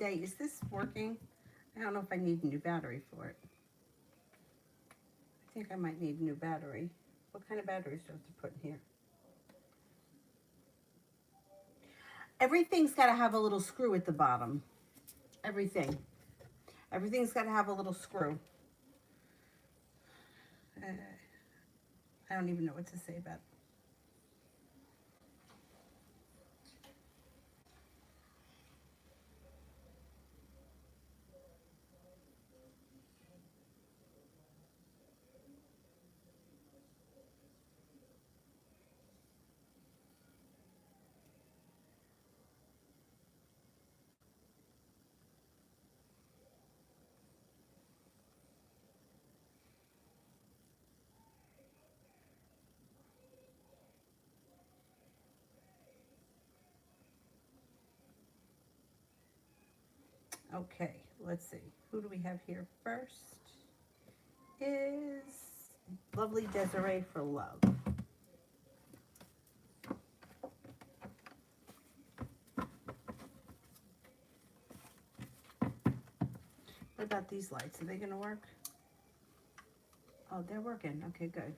day. Is this working? I don't know if I need a new battery for it. I think I might need a new battery. What kind of batteries do I have to put in here? Everything's got to have a little screw at the bottom. Everything. Everything's got to have a little screw. I don't even know what to say about it. Okay, let's see. Who do we have here first? Is lovely Desiree for love. What about these lights? Are they going to work? Oh, they're working. Okay, good.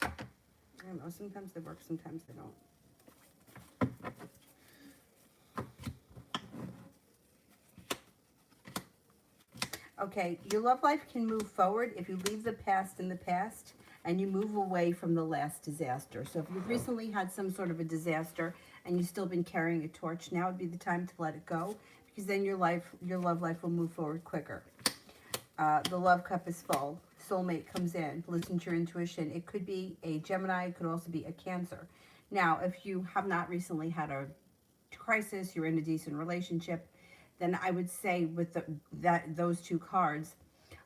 I don't know. Sometimes they work, sometimes they don't. Okay, your love life can move forward if you leave the past in the past and you move away from the last disaster. So if you've recently had some sort of a disaster and you've still been carrying a torch, now would be the time to let it go, because then your love life will move forward quicker. The love cup is full. Soulmate comes in. Listen to your intuition. It could be a Gemini. It could also be a Cancer. Now, if you have not recently had a crisis, you're in a decent relationship, then I would say with those two cards,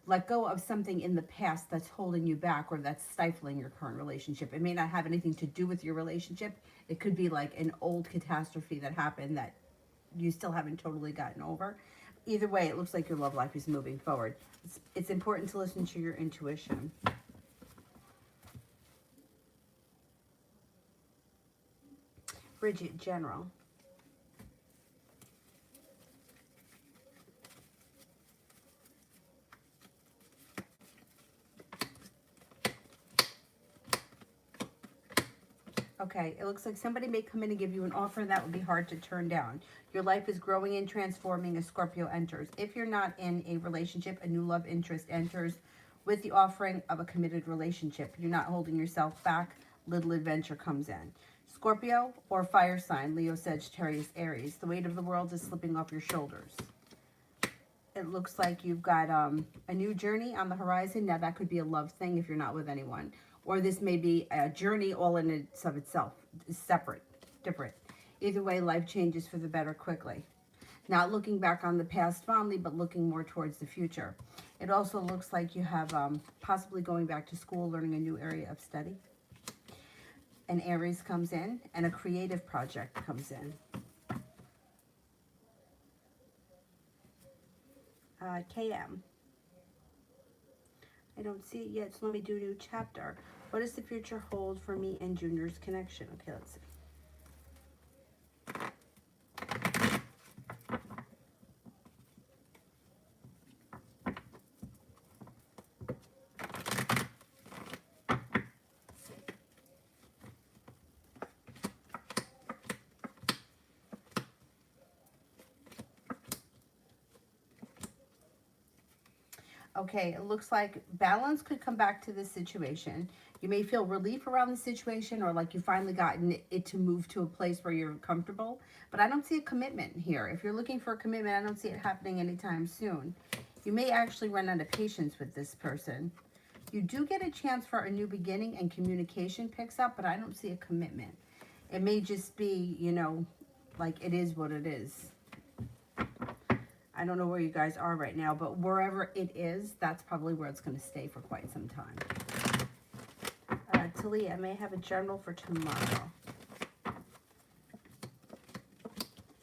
let go of something in the past that's holding you back or that's stifling your current relationship. It may not have anything to do with your relationship. It could be like an old catastrophe that happened that you still haven't totally gotten over. Either way, it looks like your love life is moving forward. It's important to listen to your intuition. Bridget, general. Okay, it looks like somebody may come in and give you an offer that would be hard to turn down. Your life is growing and transforming as Scorpio enters. If you're not in a relationship, a new love interest enters with the offering of a committed relationship. You're not holding yourself back. Little adventure comes in. Scorpio or fire sign, Leo, Sagittarius, Aries. The weight of the world is slipping off your shoulders. It looks like you've got a new journey on the horizon. Now, that could be a love thing if you're not with anyone. Or this may be a journey all in itself, separate, different. Either way, life changes for the better quickly. Not looking back on the past fondly, but looking more towards the future. It also looks like you have possibly going back to school, learning a new area of study. An Aries comes in, and a creative project comes in. KM. I don't see it yet, so let me do a new chapter. What does the future hold for me and Junior's connection? Okay, let's see. Okay, it looks like balance could come back to this situation. You may feel relief around the situation, or like you've finally gotten it to move to a place where you're comfortable. But I don't see a commitment here. If you're looking for a commitment, I don't see it happening anytime soon. You may actually run out of patience with this person. You do get a chance for a new beginning and communication picks up, but I don't see a commitment. It may just be, you know, like it is what it is. I don't know where you guys are right now, but wherever it is, that's probably where it's going to stay for quite some time. Talia, I may have a journal for tomorrow.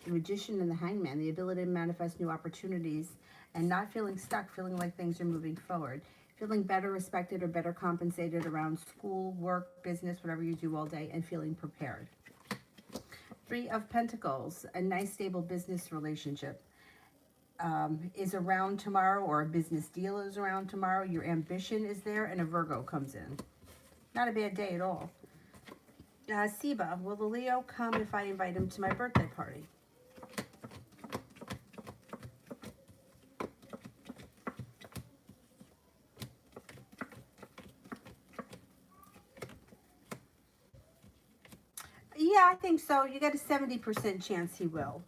The Magician and the Hangman, the ability to manifest new opportunities and not feeling stuck, feeling like things are moving forward. Feeling better respected or better compensated around school, work, business, whatever you do all day, and feeling prepared. Three of Pentacles, a nice stable business relationship is around tomorrow, or a business deal is around tomorrow. Your ambition is there, and a Virgo comes in. Not a bad day at all. Seba, will the Leo come if I invite him to my birthday party? Yeah, I think so. You got a 70% chance he will.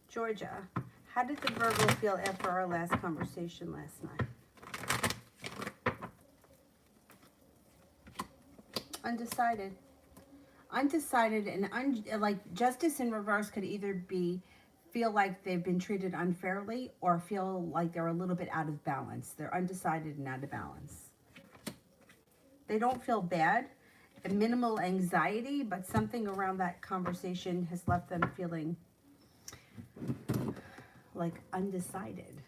Georgia, how did the Virgo feel after our last conversation last night? Undecided. Undecided, and like justice in reverse could either be feel like they've been treated unfairly, or feel like they're a little bit out of balance. They're undecided and out of balance. They don't feel bad, a minimal anxiety, but something around that conversation has left them feeling like undecided.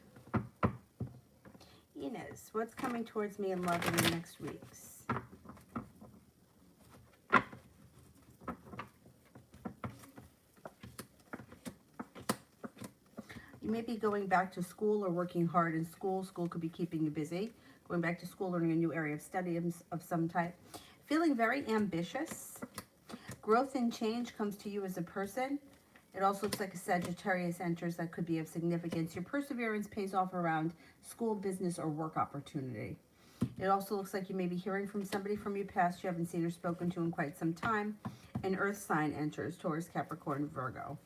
Inez, what's coming towards me in love in the next weeks? You may be going back to school or working hard in school. School could be keeping you busy. Going back to school, learning a new area of study of some type. Feeling very ambitious. Growth and change comes to you as a person. It also looks like a Sagittarius enters that could be of significance. Your perseverance pays off around school, business, or work opportunity. It also looks like you may be hearing from somebody from your past you haven't seen or spoken to in quite some time. An earth sign enters, Taurus, Capricorn, Virgo.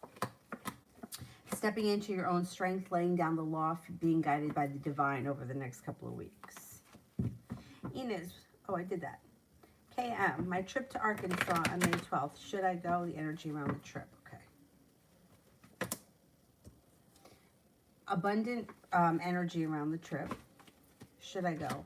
Stepping into your own strength, laying down the law, being guided by the divine over the next couple of weeks. Inez, oh, I did that. KM, my trip to Arkansas on May 12th. Should I go? The energy around the trip. Okay. Abundant energy around the trip. Should I go?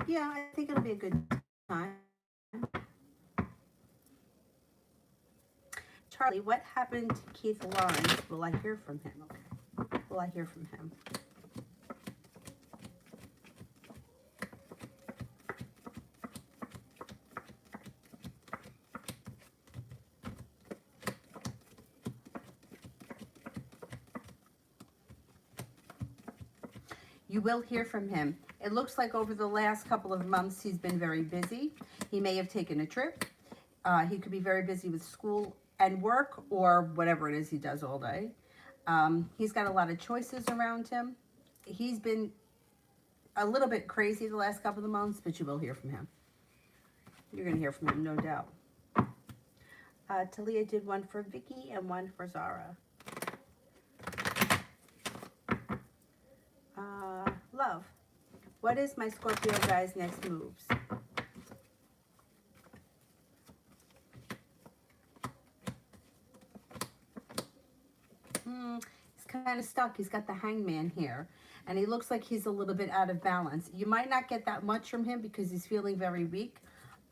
Yeah, I think it'll be a good time. Charlie, what happened to Keith Lawrence? Will I hear from him? Okay. Will I hear from him? You will hear from him. It looks like over the last couple of months, he's been very busy. He may have taken a trip. He could be very busy with school and work, or whatever it is he does all day. He's got a lot of choices around him. He's been a little bit crazy the last couple of months, but you will hear from him. You're going to hear from him, no doubt. Talia did one for Vicky and one for Zara. Love. What is my Scorpio guy's next moves? He's kind of stuck. He's got the Hangman here. And he looks like he's a little bit out of balance. You might not get that much from him because he's feeling very weak.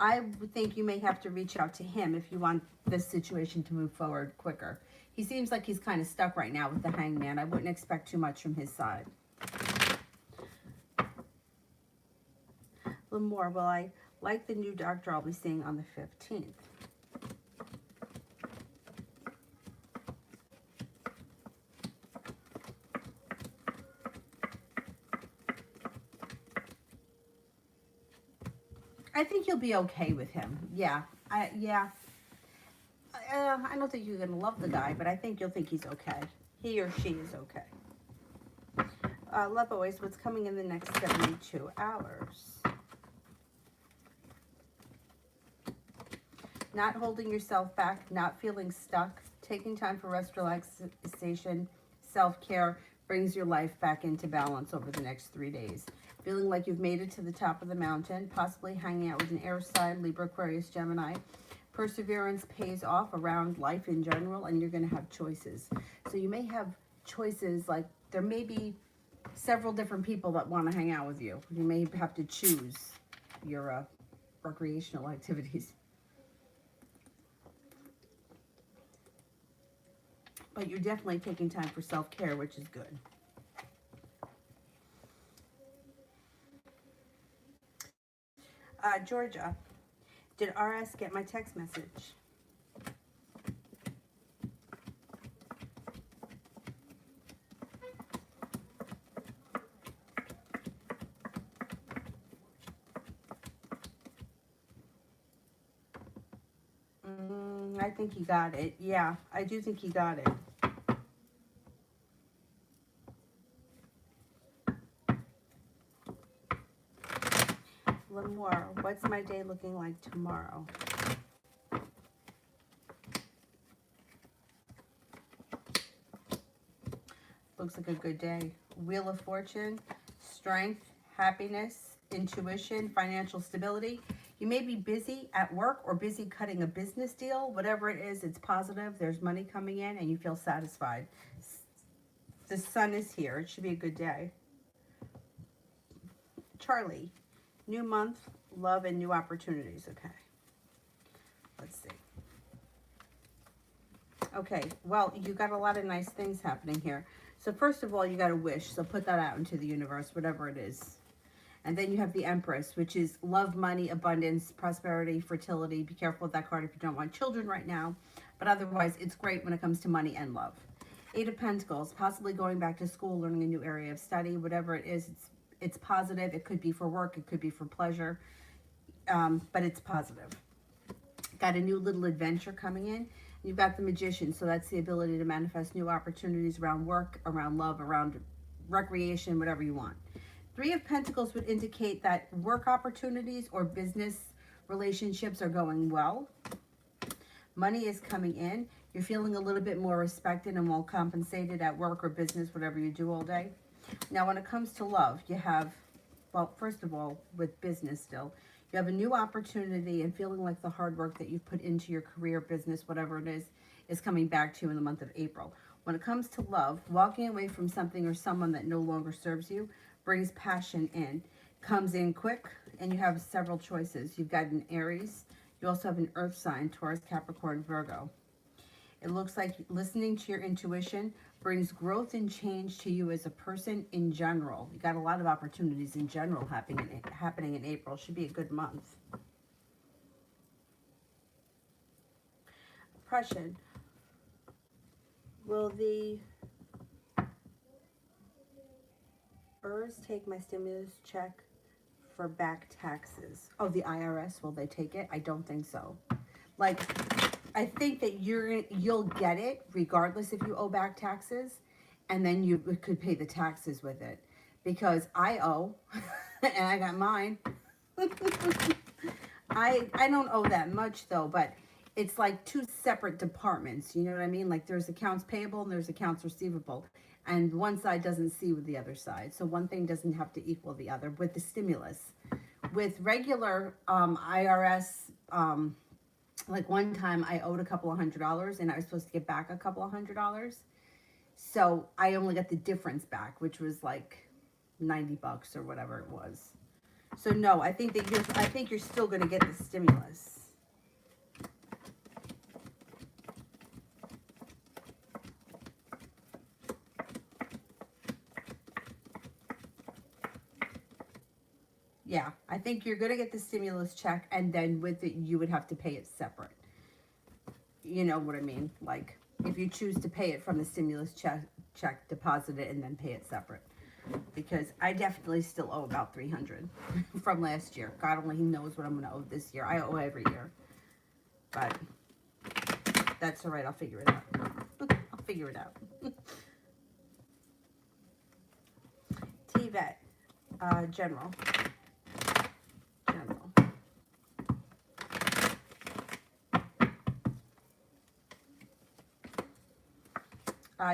I would think you may have to reach out to him if you want this situation to move forward quicker. He seems like he's kind of stuck right now with the Hangman. I wouldn't expect too much from his side. A little more. Well, I like the new doctor I'll be seeing on the 15th. I think you'll be okay with him. Yeah. I don't think you're going to love the guy, but I think you'll think he's okay. He or she is okay. Love always, what's coming in the next 72 hours? Not holding yourself back, not feeling stuck, taking time for rest, relaxation, self-care brings your life back into balance over the next 3 days. Feeling like you've made it to the top of the mountain, possibly hanging out with an air sign, Libra, Aquarius, Gemini. Perseverance pays off around life in general, and you're going to have choices. So you may have choices, like there may be several different people that want to hang out with you. You may have to choose your recreational activities. But you're definitely taking time for self-care, which is good. Georgia, did RS get my text message? I think he got it. Yeah, I do think he got it. One more. What's my day looking like tomorrow? Looks like a good day. Wheel of Fortune, strength, happiness, intuition, financial stability. You may be busy at work or busy cutting a business deal. Whatever it is, it's positive. There's money coming in and you feel satisfied. The sun is here. It should be a good day. Charlie, new month, love and new opportunities. Okay. Let's see. Okay, well, you got a lot of nice things happening here. So first of all, you got a wish. So put that out into the universe, whatever it is. And then you have the Empress, which is love, money, abundance, prosperity, fertility. Be careful with that card if you don't want children right now. But otherwise, it's great when it comes to money and love. Eight of Pentacles, possibly going back to school, learning a new area of study. Whatever it is, it's positive. It could be for work. It could be for pleasure. But it's positive. Got a new little adventure coming in. You've got the Magician, so that's the ability to manifest new opportunities around work, around love, around recreation, whatever you want. Three of Pentacles would indicate that work opportunities or business relationships are going well. Money is coming in. You're feeling a little bit more respected and well compensated at work or business, whatever you do all day. Now, when it comes to love, you have, well, first of all, with business still, you have a new opportunity and feeling like the hard work that you've put into your career, business, whatever it is coming back to you in the month of April. When it comes to love, walking away from something or someone that no longer serves you brings passion in, comes in quick, and you have several choices. You've got an Aries. You also have an Earth sign, Taurus, Capricorn, Virgo. It looks like listening to your intuition brings growth and change to you as a person in general. You got a lot of opportunities in general happening in April. Should be a good month. Oppression. Will the Ers take my stimulus check for back taxes? Oh, the IRS, will they take it? I don't think so. Like, I think that you'll get it regardless if you owe back taxes, and then you could pay the taxes with it. Because I owe, and I got mine. I don't owe that much though, but it's like two separate departments. You know what I mean? Like there's accounts payable and there's accounts receivable, and one side doesn't see with the other side. So one thing doesn't have to equal the other. With the stimulus, with regular IRS. Like one time I owed a couple of $100 and I was supposed to get back a couple of $100. So I only got the difference back, which was like 90 bucks or whatever it was. So no, I think you're still going to get the stimulus. Yeah, I think you're going to get the stimulus check, and then with it, you would have to pay it separate. You know what I mean? Like, if you choose to pay it from the stimulus check, deposit it, and then pay it separate. Because I definitely still owe about $300 from last year. God only knows what I'm going to owe this year. I owe every year. But that's all right. I'll figure it out. I'll figure it out. T-Vet, General.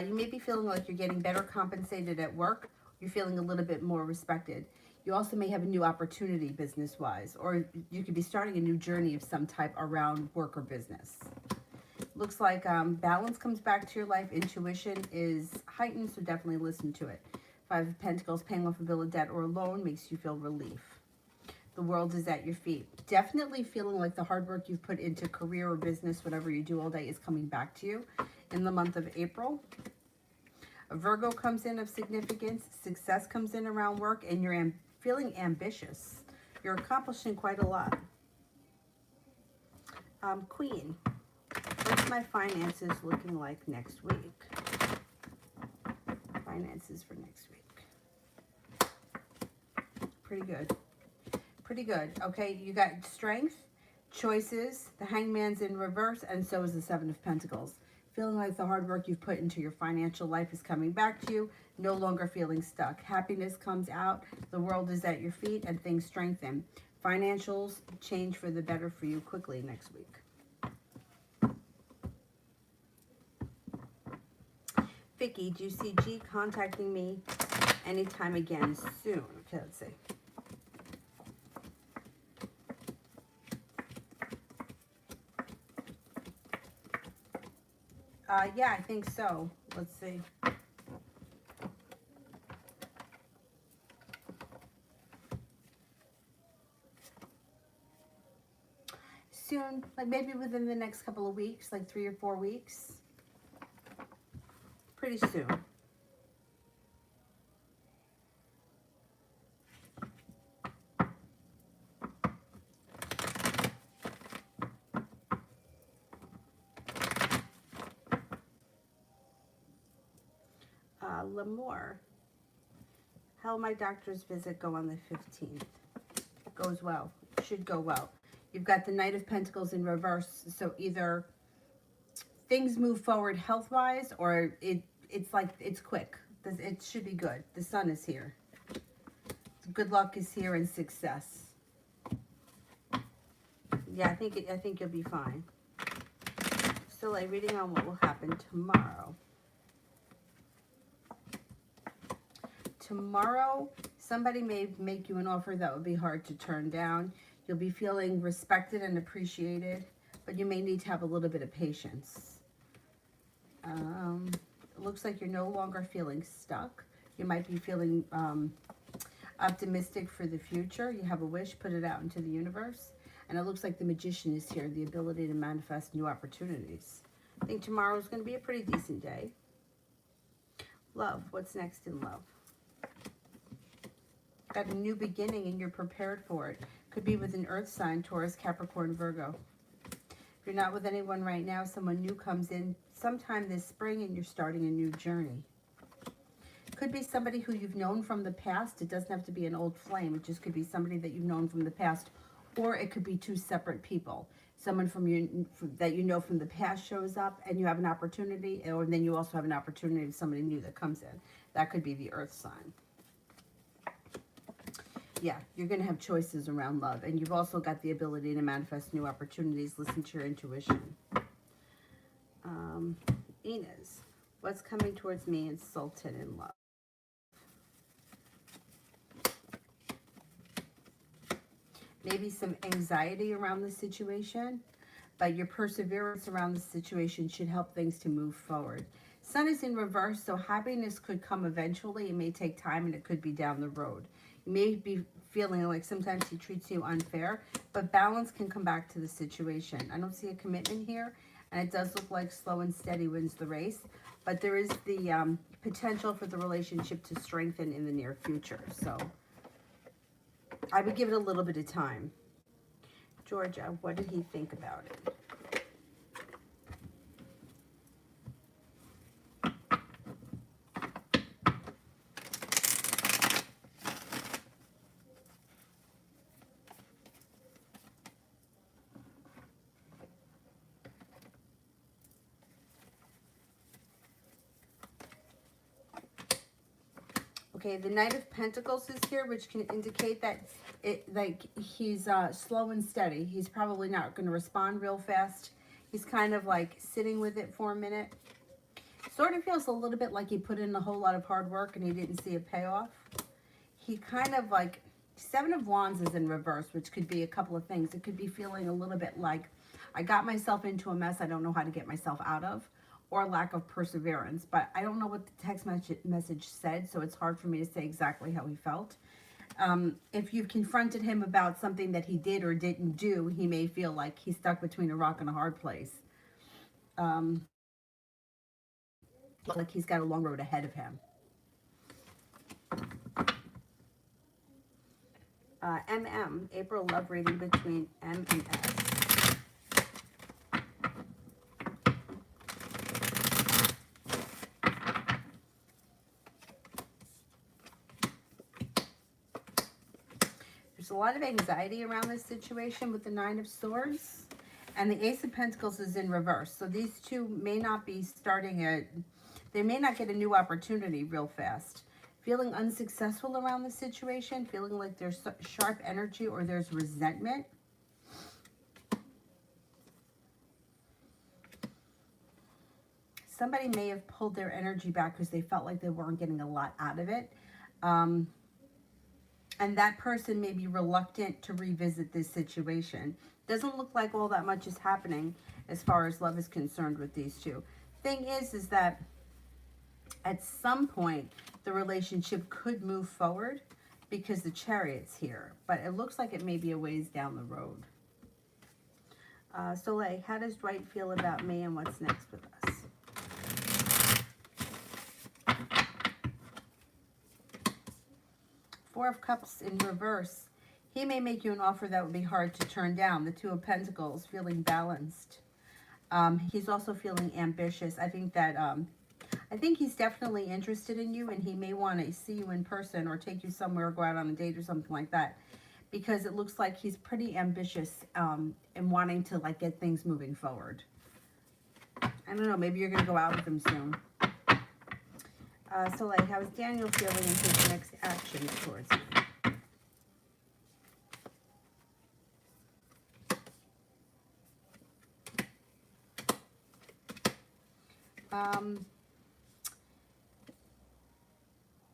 You may be feeling like you're getting better compensated at work. You're feeling a little bit more respected. You also may have a new opportunity business-wise, or you could be starting a new journey of some type around work or business. Looks like balance comes back to your life. Intuition is heightened, so definitely listen to it. Five of Pentacles, paying off a bill of debt or a loan makes you feel relief. The world is at your feet. Definitely feeling like the hard work you've put into career or business, whatever you do all day, is coming back to you. in the month of April. A Virgo comes in of significance. Success comes in around work, and you're feeling ambitious. You're accomplishing quite a lot. Queen, what's my finances looking like next week? Finances for next week. Pretty good. Pretty good. Okay, you got strength, choices, the Hangman's in reverse, and so is the Seven of Pentacles. Feeling like the hard work you've put into your financial life is coming back to you, no longer feeling stuck. Happiness comes out, the world is at your feet, and things strengthen. Financials change for the better for you quickly next week. Vicky, do you see G contacting me anytime again soon? Okay, let's see. Yeah, I think so. Let's see. Soon, like maybe within the next couple of weeks, like 3 or 4 weeks. Pretty soon. L'Amour. How will my doctor's visit go on the 15th? Goes well. Should go well. You've got the Knight of Pentacles in reverse, so either things move forward health-wise, or it's like it's quick. It should be good. The Sun is here. Good luck is here and success. Yeah, I think you'll be fine. Still a reading on what will happen tomorrow. Tomorrow, somebody may make you an offer that would be hard to turn down. You'll be feeling respected and appreciated, but you may need to have a little bit of patience. It looks like you're no longer feeling stuck. You might be feeling optimistic for the future. You have a wish, put it out into the universe. And it looks like the Magician is here, the ability to manifest new opportunities. I think tomorrow is going to be a pretty decent day. Love, what's next in love? Got a new beginning and you're prepared for it. Could be with an earth sign, Taurus, Capricorn, Virgo. If you're not with anyone right now, someone new comes in sometime this spring and you're starting a new journey. Could be somebody who you've known from the past. It doesn't have to be an old flame. It just could be somebody that you've known from the past, or it could be two separate people. Someone that you know from the past shows up and you have an opportunity, or then you also have an opportunity of somebody new that comes in. That could be the earth sign. Yeah, you're going to have choices around love. And you've also got the ability to manifest new opportunities. Listen to your intuition. Inez, what's coming towards me in Sultan in love? Maybe some anxiety around the situation, but your perseverance around the situation should help things to move forward. Sun is in reverse, so happiness could come eventually. It may take time and it could be down the road. You may be feeling like sometimes he treats you unfair, but balance can come back to the situation. I don't see a commitment here, and it does look like slow and steady wins the race, but there is the potential for the relationship to strengthen in the near future. So I would give it a little bit of time. Georgia, what did he think about it? Okay, the Knight of Pentacles is here, which can indicate that he's slow and steady. He's probably not going to respond real fast. He's kind of like sitting with it for a minute. Sort of feels a little bit like he put in a whole lot of hard work and he didn't see a payoff. He kind of like, Seven of Wands is in reverse, which could be a couple of things. It could be feeling a little bit like, I got myself into a mess I don't know how to get myself out of, or lack of perseverance. But I don't know what the text message said, so it's hard for me to say exactly how he felt. If you've confronted him about something that he did or didn't do, he may feel like he's stuck between a rock and a hard place. like he's got a long road ahead of him. April love reading between M and S. There's a lot of anxiety around this situation with the Nine of Swords. And the Ace of Pentacles is in reverse. So these two may not be they may not get a new opportunity real fast. Feeling unsuccessful around the situation, feeling like there's sharp energy or there's resentment. Somebody may have pulled their energy back because they felt like they weren't getting a lot out of it. And that person may be reluctant to revisit this situation. Doesn't look like all that much is happening as far as love is concerned with these two. Thing is that at some point, the relationship could move forward because the Chariot's here. But it looks like it may be a ways down the road. Soleil, how does Dwight feel about me and what's next with us? Four of Cups in reverse. He may make you an offer that would be hard to turn down. The Two of Pentacles, feeling balanced. He's also feeling ambitious. I think he's definitely interested in you, and he may want to see you in person or take you somewhere or go out on a date or something like that, because it looks like he's pretty ambitious in wanting to like get things moving forward. I don't know, maybe you're going to go out with him soon. So like, how is Daniel feeling in his next action towards you?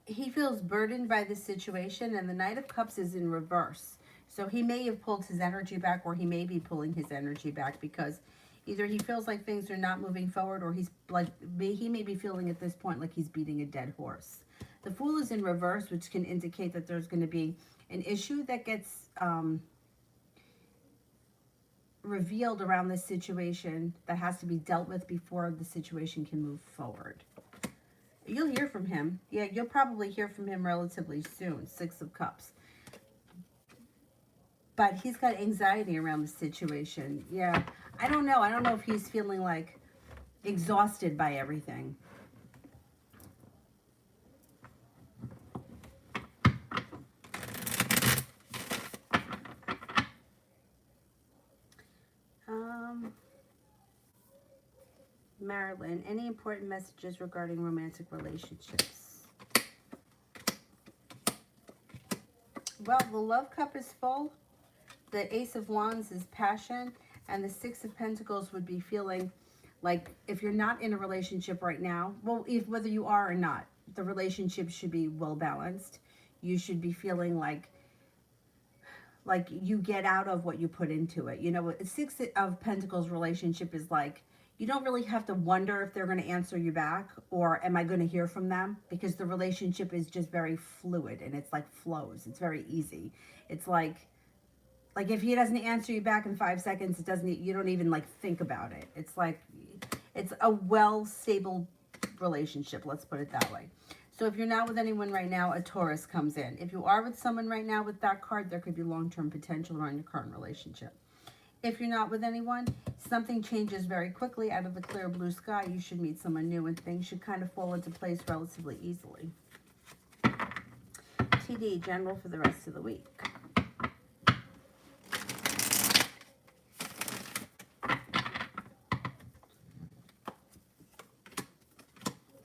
He feels burdened by the situation, and the Knight of Cups is in reverse. So he may have pulled his energy back, or he may be pulling his energy back because either he feels like things are not moving forward, or he may be feeling at this point like he's beating a dead horse. The Fool is in reverse, which can indicate that there's going to be an issue that gets revealed around this situation that has to be dealt with before the situation can move forward. You'll hear from him. Yeah, you'll probably hear from him relatively soon. Six of Cups. But he's got anxiety around the situation. Yeah, I don't know. I don't know if he's feeling like exhausted by everything. Marilyn, any important messages regarding romantic relationships? Well, the Love Cup is full. The Ace of Wands is passion. And the Six of Pentacles would be feeling like if you're not in a relationship right now, well, whether you are or not, the relationship should be well balanced. You should be feeling like you get out of what you put into it. You know, a Six of Pentacles relationship is like, you don't really have to wonder if they're going to answer you back or am I going to hear from them, because the relationship is just very fluid and it's like flows. It's very easy. It's like if he doesn't answer you back in 5 seconds, you don't even like think about it. It's like, it's a well stable relationship. Let's put it that way. So if you're not with anyone right now, a Taurus comes in. If you are with someone right now with that card, there could be long-term potential around your current relationship. If you're not with anyone, something changes very quickly out of the clear blue sky. You should meet someone new and things should kind of fall into place relatively easily. TD, general for the rest of the week.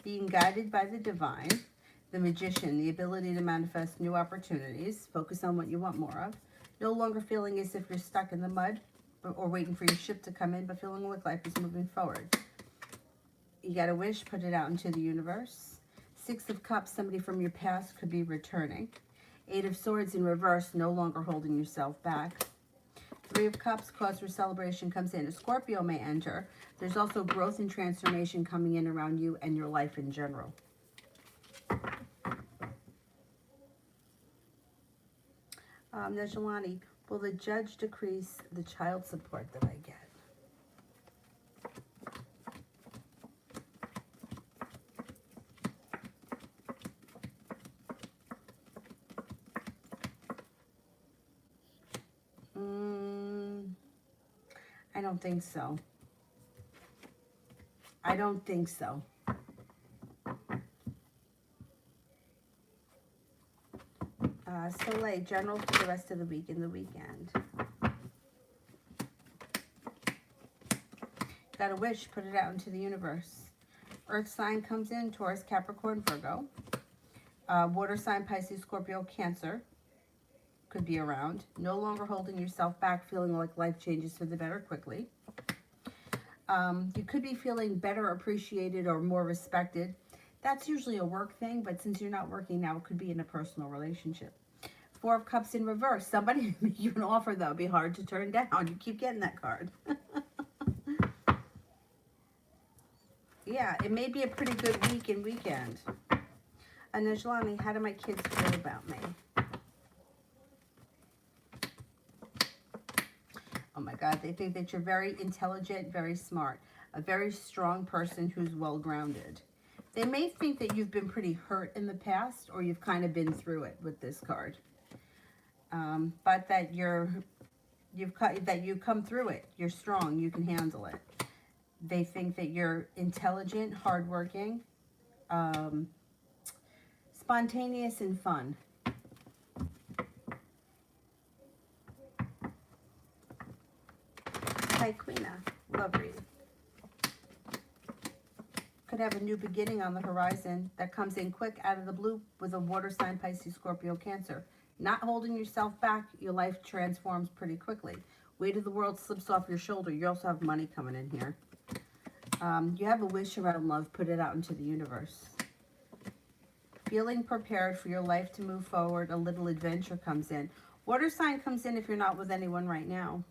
Being guided by the divine, the Magician, the ability to manifest new opportunities, focus on what you want more of, no longer feeling as if you're stuck in the mud or waiting for your ship to come in, but feeling like life is moving forward. You got a wish, put it out into the universe. Six of Cups, somebody from your past could be returning. Eight of Swords in reverse, no longer holding yourself back. Three of Cups, cause for celebration comes in. A Scorpio may enter. There's also growth and transformation coming in around you and your life in general. Nejilani, will the judge decrease the child support that I get? don't think so. I don't think so. Soleil, general for the rest of the week and the weekend. Got a wish, put it out into the universe. Earth sign comes in, Taurus, Capricorn, Virgo. Water sign, Pisces, Scorpio, Cancer could be around. No longer holding yourself back, feeling like life changes for the better quickly. You could be feeling better appreciated or more respected. That's usually a work thing, but since you're not working now, it could be in a personal relationship. Four of Cups in reverse. Somebody make you an offer that would be hard to turn down. You keep getting that card. Yeah, it may be a pretty good week and weekend. And Najlani, how do my kids feel about me? Oh my God, they think that you're very intelligent, very smart, a very strong person who's well-grounded. They may think that you've been pretty hurt in the past, or you've kind of been through it with this card. But that you've come through it. You're strong. You can handle it. They think that you're intelligent, hardworking, spontaneous, and fun. Hi, Queena. Love reading. Could have a new beginning on the horizon that comes in quick out of the blue with a water sign, Pisces, Scorpio, Cancer. Not holding yourself back, your life transforms pretty quickly. Weight of the world slips off your shoulder. You also have money coming in here. You have a wish around love. Put it out into the universe. Feeling prepared for your life to move forward. A little adventure comes in. Water sign comes in if you're not with anyone right now.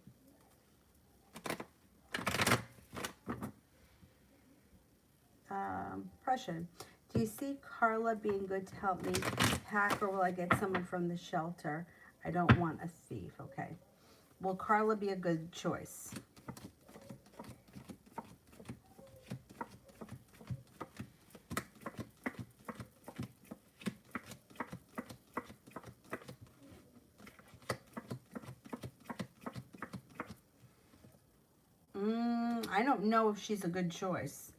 Depression. Do you see Carla being good to help me pack, or will I get someone from the shelter? I don't want a thief. Okay. Will Carla be a good choice? I don't know if she's a good choice.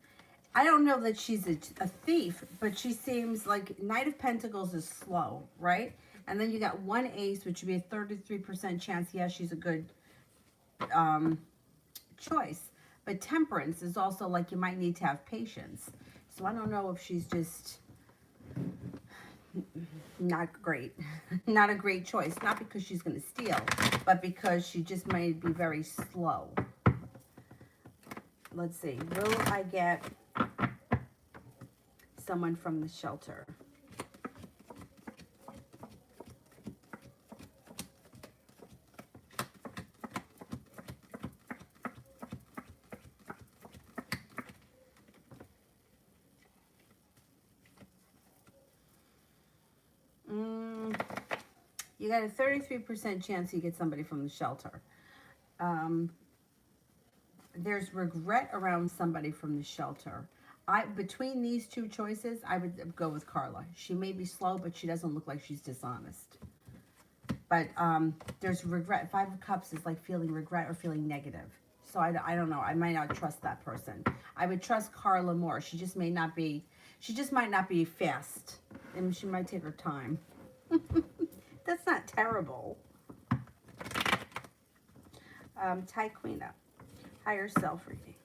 I don't know that she's a thief, but she seems like Knight of Pentacles is slow, right? And then you got one ace, which would be a 33% chance. Yeah, she's a good choice. But Temperance is also like you might need to have patience. So I don't know if she's just not great. Not a great choice. Not because she's going to steal, but because she just might be very slow. Let's see. Will I get someone from the shelter? You got a 33% chance you get somebody from the shelter. There's regret around somebody from the shelter. Between these two choices, I would go with Carla. She may be slow, but she doesn't look like she's dishonest. But there's regret. Five of Cups is like feeling regret or feeling negative. So I don't know. I might not trust that person. I would trust Carla more. She just may not be. She just might not be fast, and she might take her time. That's not terrible. Taekwina, higher self reading.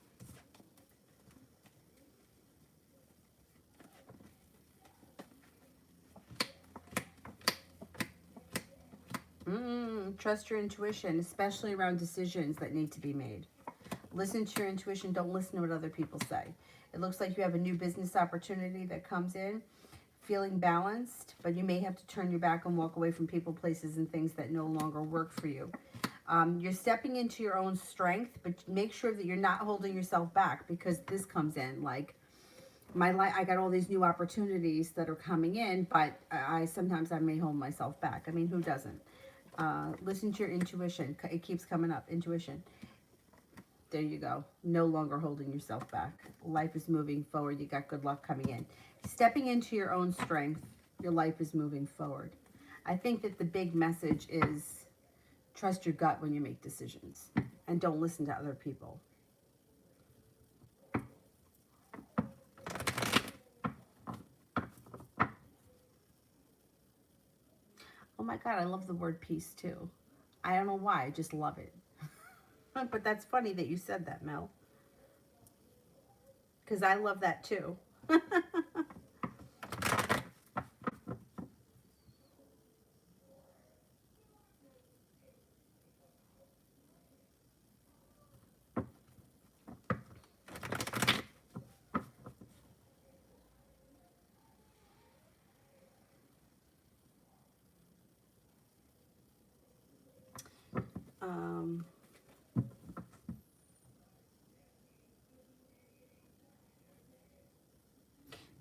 Trust your intuition, especially around decisions that need to be made. Listen to your intuition. Don't listen to what other people say. It looks like you have a new business opportunity that comes in. Feeling balanced, but you may have to turn your back and walk away from people, places, and things that no longer work for you. You're stepping into your own strength, but make sure that you're not holding yourself back, because this comes in like I got all these new opportunities that are coming in, but sometimes I may hold myself back. I mean, who doesn't? Listen to your intuition. It keeps coming up. Intuition. There you go. No longer holding yourself back. Life is moving forward. You got good luck coming in. Stepping into your own strength. Your life is moving forward. I think that the big message is trust your gut when you make decisions. and don't listen to other people. Oh my God, I love the word peace too. I don't know why, I just love it. But that's funny that you said that, Mel. Because I love that too. um,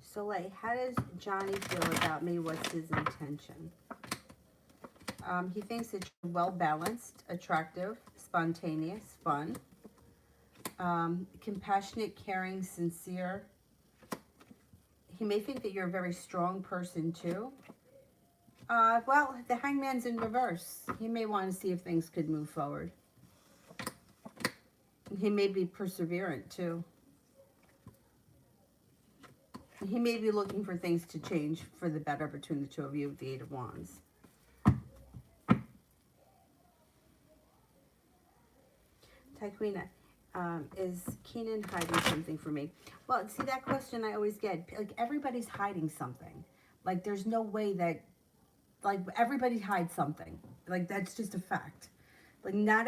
Soleil, how does Johnny feel about me? What's his intention? He thinks that you're well-balanced, attractive, spontaneous, fun, compassionate, caring, sincere. He may think that you're a very strong person too. Well, the hangman's in reverse. He may want to see if things could move forward. He may be perseverant too. He may be looking for things to change for the better between the two of you with the Eight of Wands. Taquina, is Keenan hiding something for me? Well, see, that question I always get. Like, everybody's hiding something. Like, there's no way that, like, everybody hides something. Like, that's just a fact. Like, not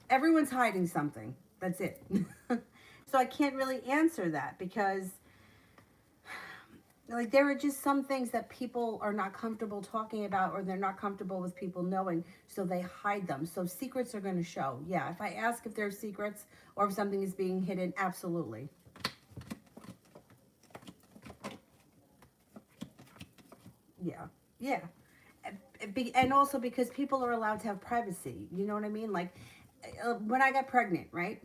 everyone's hiding something. That's it. So I can't really answer that because, like, there are just some things that people are not comfortable talking about, or they're not comfortable with people knowing, so they hide them. So secrets are going to show. Yeah, if I ask if there's secrets or if something is being hidden, absolutely. Yeah, yeah. And also because people are allowed to have privacy. You know what I mean? Like, when I got pregnant, right?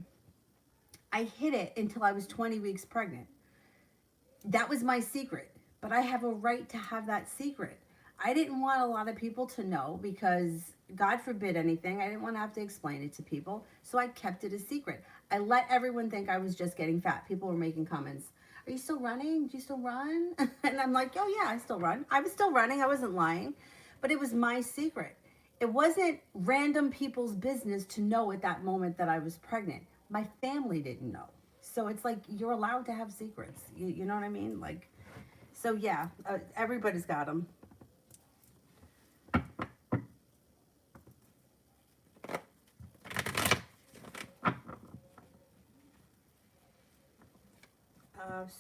I hid it until I was 20 weeks pregnant. That was my secret, but I have a right to have that secret. I didn't want a lot of people to know because, God forbid anything, I didn't want to have to explain it to people, so I kept it a secret. I let everyone think I was just getting fat. People were making comments. Are you still running? Do you still run? And I'm like, oh yeah, I still run. I was still running. I wasn't lying, but it was my secret. It wasn't random people's business to know at that moment that I was pregnant. My family didn't know. So it's like, you're allowed to have secrets. You know what I mean? Like, so yeah, everybody's got them.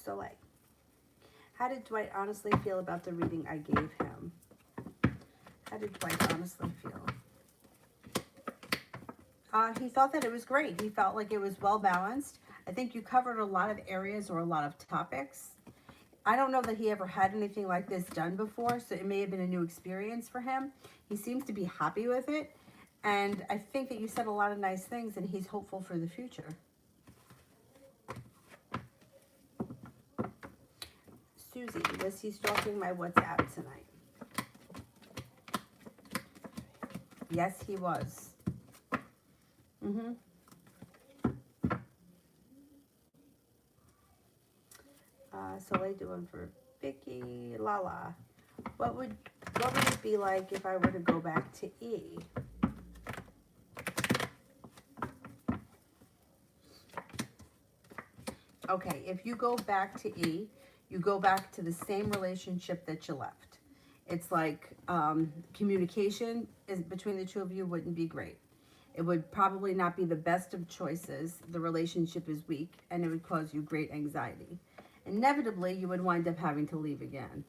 Soleil, how did Dwight honestly feel about the reading I gave him? How did Dwight honestly feel? He thought that it was great. He felt like it was well balanced. I think you covered a lot of areas or a lot of topics. I don't know that he ever had anything like this done before, so it may have been a new experience for him. He seems to be happy with it, and I think that you said a lot of nice things, and he's hopeful for the future. Susie, was he stalking my WhatsApp tonight? Yes, he was. So I doing for Vicky, Lala. What would it be like if I were to go back to E? Okay, if you go back to E, you go back to the same relationship that you left. It's like communication between the two of you wouldn't be great. It would probably not be the best of choices. The relationship is weak, and it would cause you great anxiety. Inevitably, you would wind up having to leave again.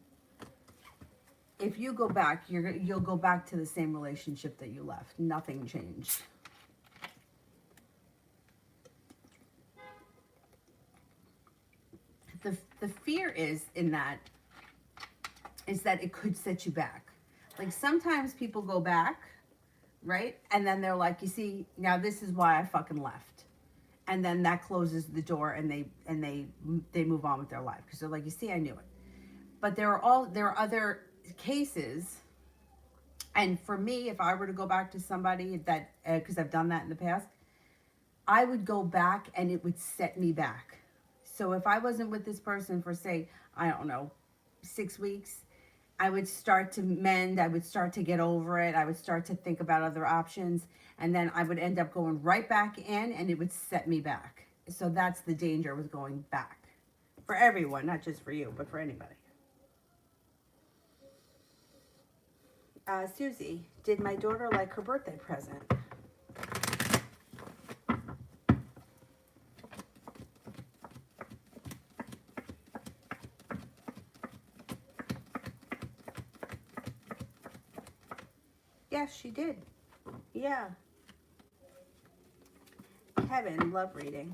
If you go back, you'll go back to the same relationship that you left. Nothing changed. The fear is that it could set you back. Like, sometimes people go back, right? And then they're like, you see, now this is why I fucking left. And then that closes the door, and they move on with their life because they're like, you see, I knew it. But there are other cases, and for me, if I were to go back to somebody that, because I've done that in the past, I would go back and it would set me back. So if I wasn't with this person for, say, I don't know, 6 weeks, I would start to mend. I would start to get over it. I would start to think about other options. And then I would end up going right back in and it would set me back. So that's the danger with going back. For everyone, not just for you, but for anybody. Susie, did my daughter like her birthday present? Yes, she did. Yeah. Kevin, love reading.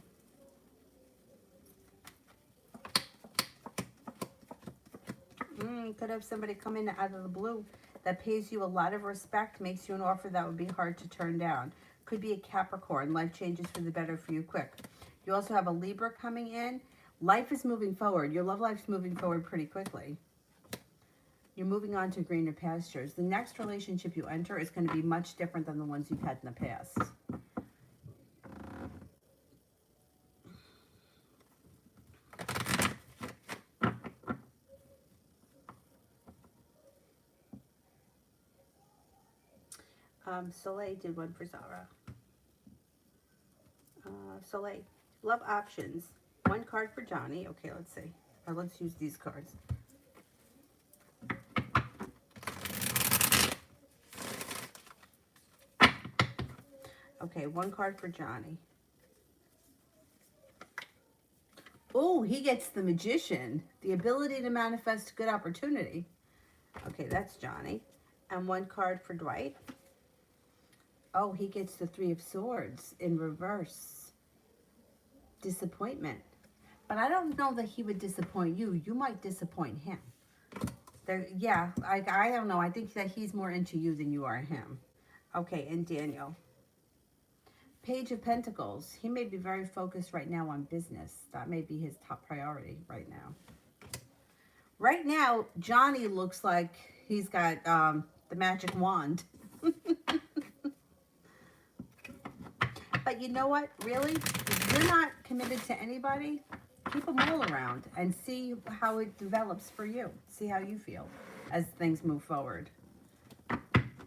Could have somebody come in out of the blue that pays you a lot of respect, makes you an offer that would be hard to turn down. Could be a Capricorn. Life changes for the better for you quick. You also have a Libra coming in. Life is moving forward. Your love life's moving forward pretty quickly. You're moving on to greener pastures. The next relationship you enter is going to be much different than the ones you've had in the past. Soleil did one for Zara. Soleil, love options. One card for Johnny. Okay, let's see. Let's use these cards. Okay, one card for Johnny. Oh, he gets the Magician. The ability to manifest good opportunity. Okay, that's Johnny. And one card for Dwight. Oh, he gets the Three of Swords in reverse. Disappointment. But I don't know that he would disappoint you. You might disappoint him. Yeah, I don't know. I think that he's more into you than you are him. Okay, and Daniel. Page of Pentacles. He may be very focused right now on business. That may be his top priority right now. Right now, Johnny looks like he's got the magic wand. But you know what? Really, if you're not committed to anybody, keep them all around and see how it develops for you. See how you feel as things move forward.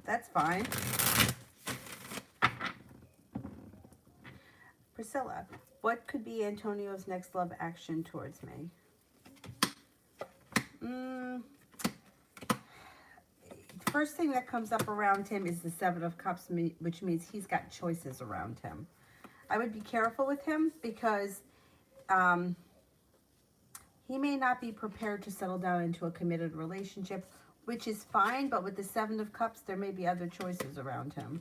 That's fine. Priscilla, what could be Antonio's next love action towards me? First thing that comes up around him is the Seven of Cups, which means he's got choices around him. I would be careful with him because he may not be prepared to settle down into a committed relationship, which is fine, but with the Seven of Cups, there may be other choices around him.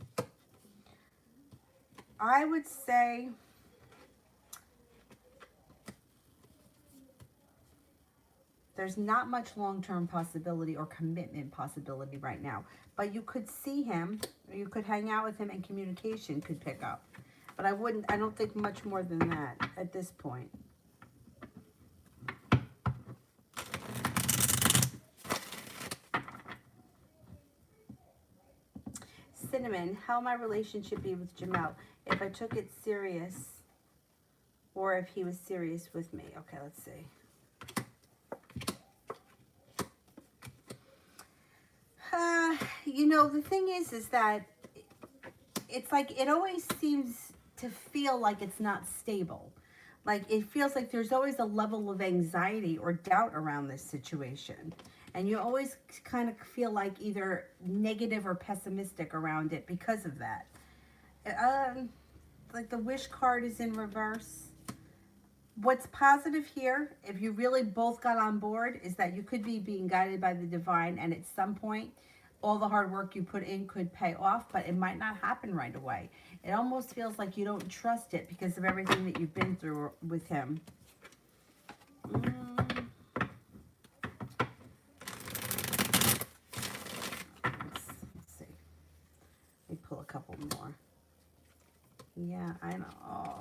I would say there's not much long-term possibility or commitment possibility right now. But you could see him, or you could hang out with him, and communication could pick up. But I don't think much more than that at this point. Cinnamon, how my relationship be with Jamel? If I took it serious, or if he was serious with me. Okay, let's see. You know, the thing is that it's like it always seems to feel like it's not stable. Like it feels like there's always a level of anxiety or doubt around this situation. And you always kind of feel like either negative or pessimistic around it because of that. Like the wish card is in reverse. What's positive here, if you really both got on board, is that you could be being guided by the divine, and at some point, all the hard work you put in could pay off, but it might not happen right away. It almost feels like you don't trust it because of everything that you've been through with him. Let's see. Let me pull a couple more. Yeah, I know.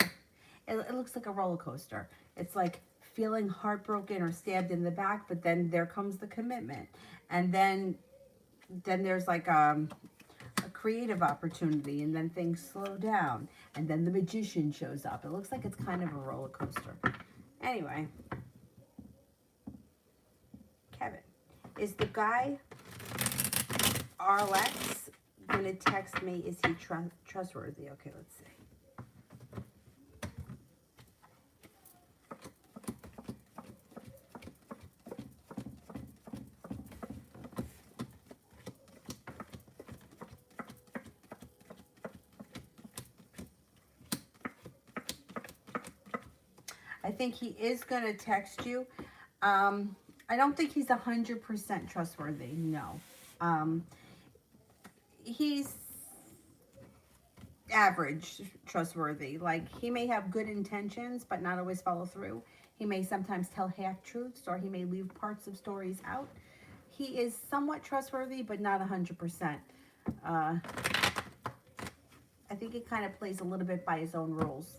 It looks like a roller coaster. It's like feeling heartbroken or stabbed in the back, but then there comes the commitment. And then there's like a creative opportunity, and then things slow down, and then the Magician shows up. It looks like it's kind of a roller coaster. Anyway, Kevin, is the guy RLX going to text me? Is he trustworthy? Okay, let's see. I think he is going to text you. I don't think he's 100% trustworthy. No. He's average trustworthy. Like, he may have good intentions, but not always follow through. He may sometimes tell half-truths, or he may leave parts of stories out. He is somewhat trustworthy, but not 100%. I think he kind of plays a little bit by his own rules.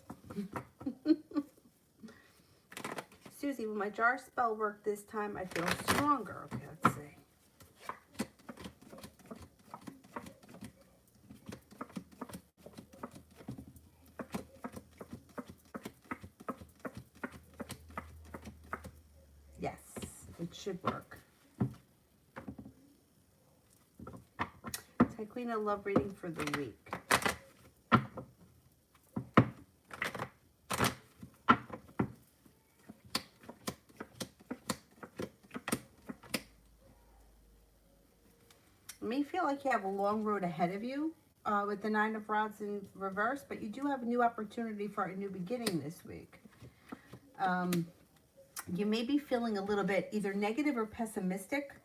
Susie, will my jar spell work this time? I feel stronger. Okay, let's see. Yes, it should work. Taquina, love reading for the week. You may feel like you have a long road ahead of you with the Nine of Rods in reverse, but you do have a new opportunity for a new beginning this week. You may be feeling a little bit either negative or pessimistic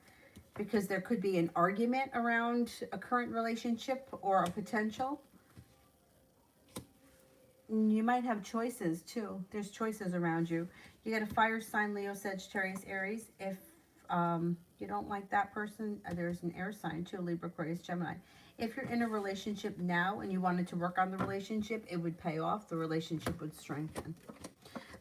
because there could be an argument around a current relationship or a potential. You might have choices too. There's choices around you. You got a fire sign, Leo, Sagittarius, Aries. If you don't like that person, there's an air sign too, Libra, Aquarius, Gemini. If you're in a relationship now and you wanted to work on the relationship, it would pay off. The relationship would strengthen.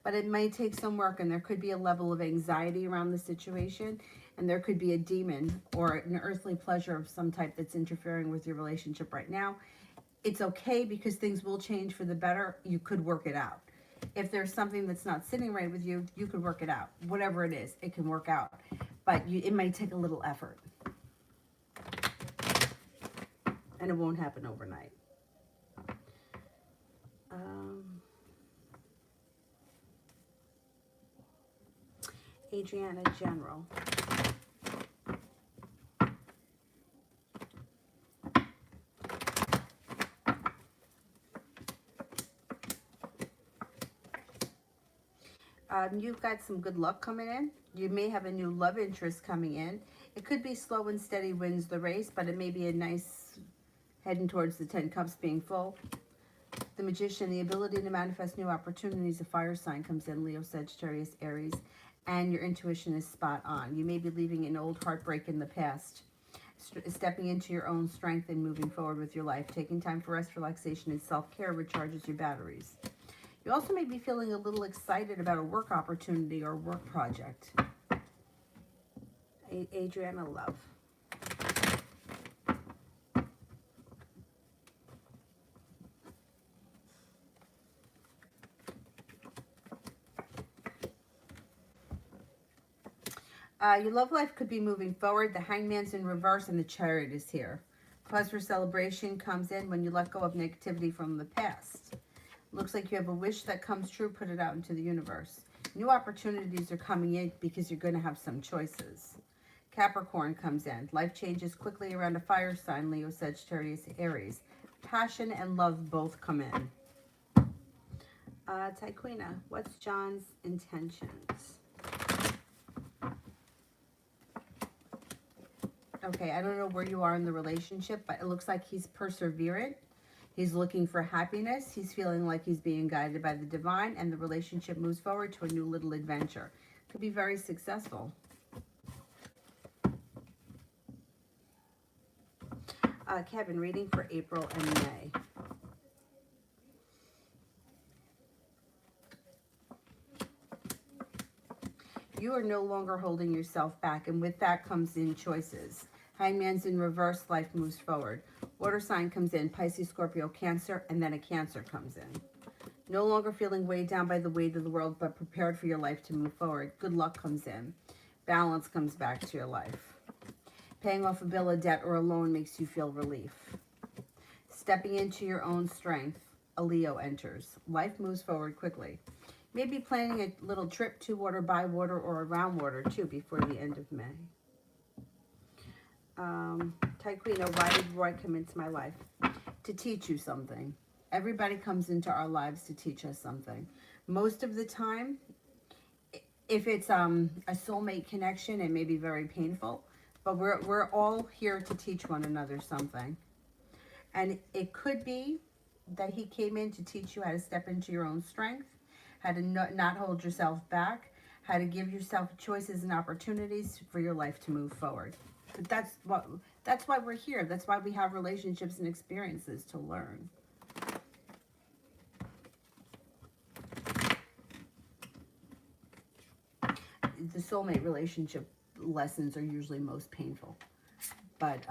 But it may take some work, and there could be a level of anxiety around the situation, and there could be a demon or an earthly pleasure of some type that's interfering with your relationship right now. It's okay because things will change for the better. You could work it out. If there's something that's not sitting right with you, you could work it out. Whatever it is, it can work out. But it may take a little effort. And it won't happen overnight. Adriana, General. You've got some good luck coming in. You may have a new love interest coming in. It could be slow and steady wins the race, but it may be a nice heading towards the 10 cups being full. The Magician, the ability to manifest new opportunities. A fire sign comes in, Leo, Sagittarius, Aries, and your intuition is spot on. You may be leaving an old heartbreak in the past, stepping into your own strength and moving forward with your life. Taking time for rest, relaxation, and self-care recharges your batteries. You also may be feeling a little excited about a work opportunity or work project. Adriana, love. Your love life could be moving forward. The Hangman's in reverse and the Chariot is here. Cause for celebration comes in when you let go of negativity from the past. Looks like you have a wish that comes true. Put it out into the universe. New opportunities are coming in because you're going to have some choices. Capricorn comes in. Life changes quickly around a fire sign, Leo, Sagittarius, Aries. Passion and love both come in. Taquina, what's John's intentions? Okay, I don't know where you are in the relationship, but it looks like he's perseverant. He's looking for happiness. He's feeling like he's being guided by the divine, and the relationship moves forward to a new little adventure. Could be very successful. Kevin, reading for April and May. You are no longer holding yourself back, and with that comes in choices. Hangman's in reverse, life moves forward. Water sign comes in, Pisces, Scorpio, Cancer, and then a Cancer comes in. No longer feeling weighed down by the weight of the world, but prepared for your life to move forward. Good luck comes in. Balance comes back to your life. Paying off a bill, a debt, or a loan makes you feel relief. Stepping into your own strength, a Leo enters. Life moves forward quickly. Maybe planning a little trip to water, by water, or around water, too, before the end of May. Taekwino, why did Roy come into my life? To teach you something. Everybody comes into our lives to teach us something. Most of the time, if it's a soulmate connection, it may be very painful, but we're all here to teach one another something. And it could be that he came in to teach you how to step into your own strength, how to not hold yourself back, how to give yourself choices and opportunities for your life to move forward. But that's why we're here. That's why we have relationships and experiences to learn. The soulmate relationship lessons are usually most painful. But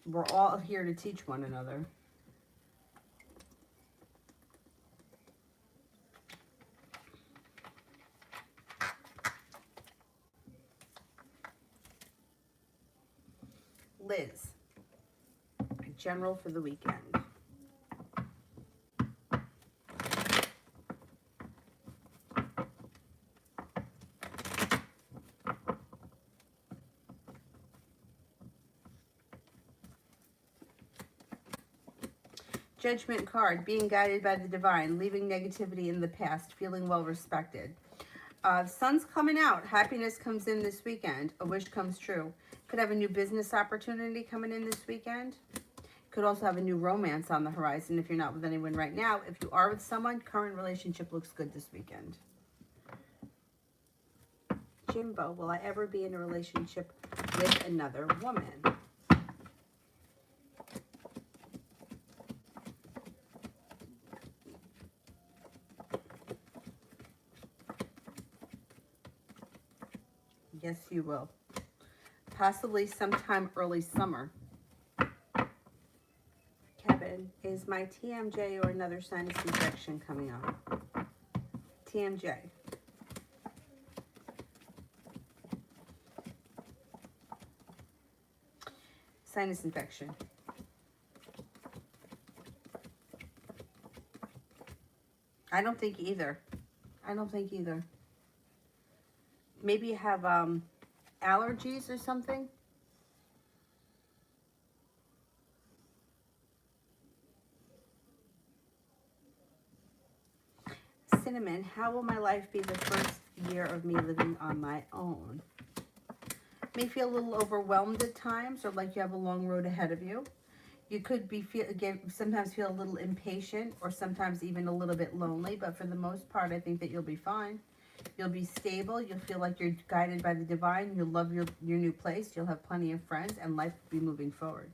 we're all here to teach one another. Liz, general for the weekend. Judgment card, being guided by the divine, leaving negativity in the past, feeling well respected. Sun's coming out. Happiness comes in this weekend. A wish comes true. Could have a new business opportunity coming in this weekend. Could also have a new romance on the horizon if you're not with anyone right now. If you are with someone, current relationship looks good this weekend. Jimbo, will I ever be in a relationship with another woman? Yes, you will. Possibly sometime early summer. Kevin, is my TMJ or another sinus infection coming on? TMJ. Sinus infection. I don't think either. I don't think either. Maybe you have allergies or something. Cinnamon, how will my life be the first year of me living on my own? May feel a little overwhelmed at times, or like you have a long road ahead of you. You could be sometimes feel a little impatient, or sometimes even a little bit lonely, but for the most part, I think that you'll be fine. You'll be stable. You'll feel like you're guided by the divine. You'll love your new place. You'll have plenty of friends, and life will be moving forward.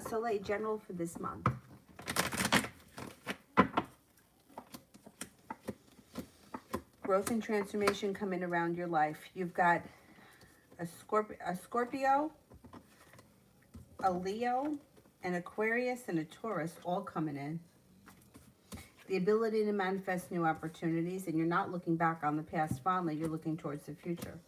Soleil, general for this month. Growth and transformation coming around your life. You've got a Scorpio, a Leo, an Aquarius, and a Taurus all coming in. The ability to manifest new opportunities, and you're not looking back on the past fondly, you're looking towards the future.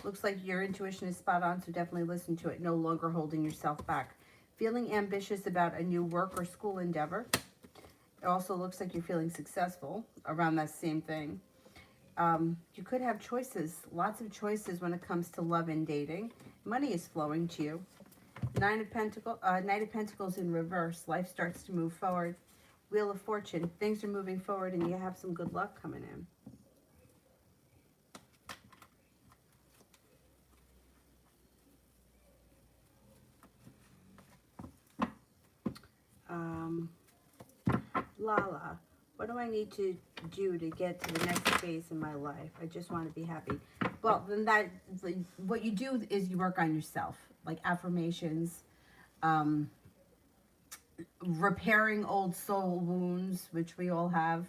Looks like your intuition is spot on, so definitely listen to it. No longer holding yourself back. Feeling ambitious about a new work or school endeavor. It also looks like you're feeling successful around that same thing. You could have choices, lots of choices when it comes to love and dating. Money is flowing to you. Knight of Pentacles in reverse. Life starts to move forward. Wheel of Fortune. Things are moving forward and you have some good luck coming in. Lala, what do I need to do to get to the next phase in my life? I just want to be happy. Well, then what you do is you work on yourself, like affirmations, repairing old soul wounds, which we all have,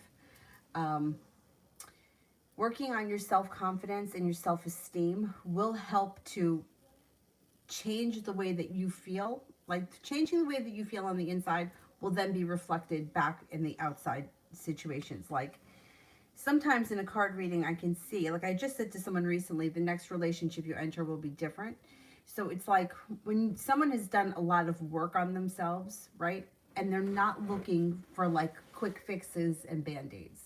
working on your self-confidence and your self-esteem will help to change the way that you feel. Like changing the way that you feel on the inside will then be reflected back in the outside situations. Like sometimes in a card reading, I can see, like I just said to someone recently, the next relationship you enter will be different. So it's like when someone has done a lot of work on themselves, right? And they're not looking for like quick fixes and band-aids.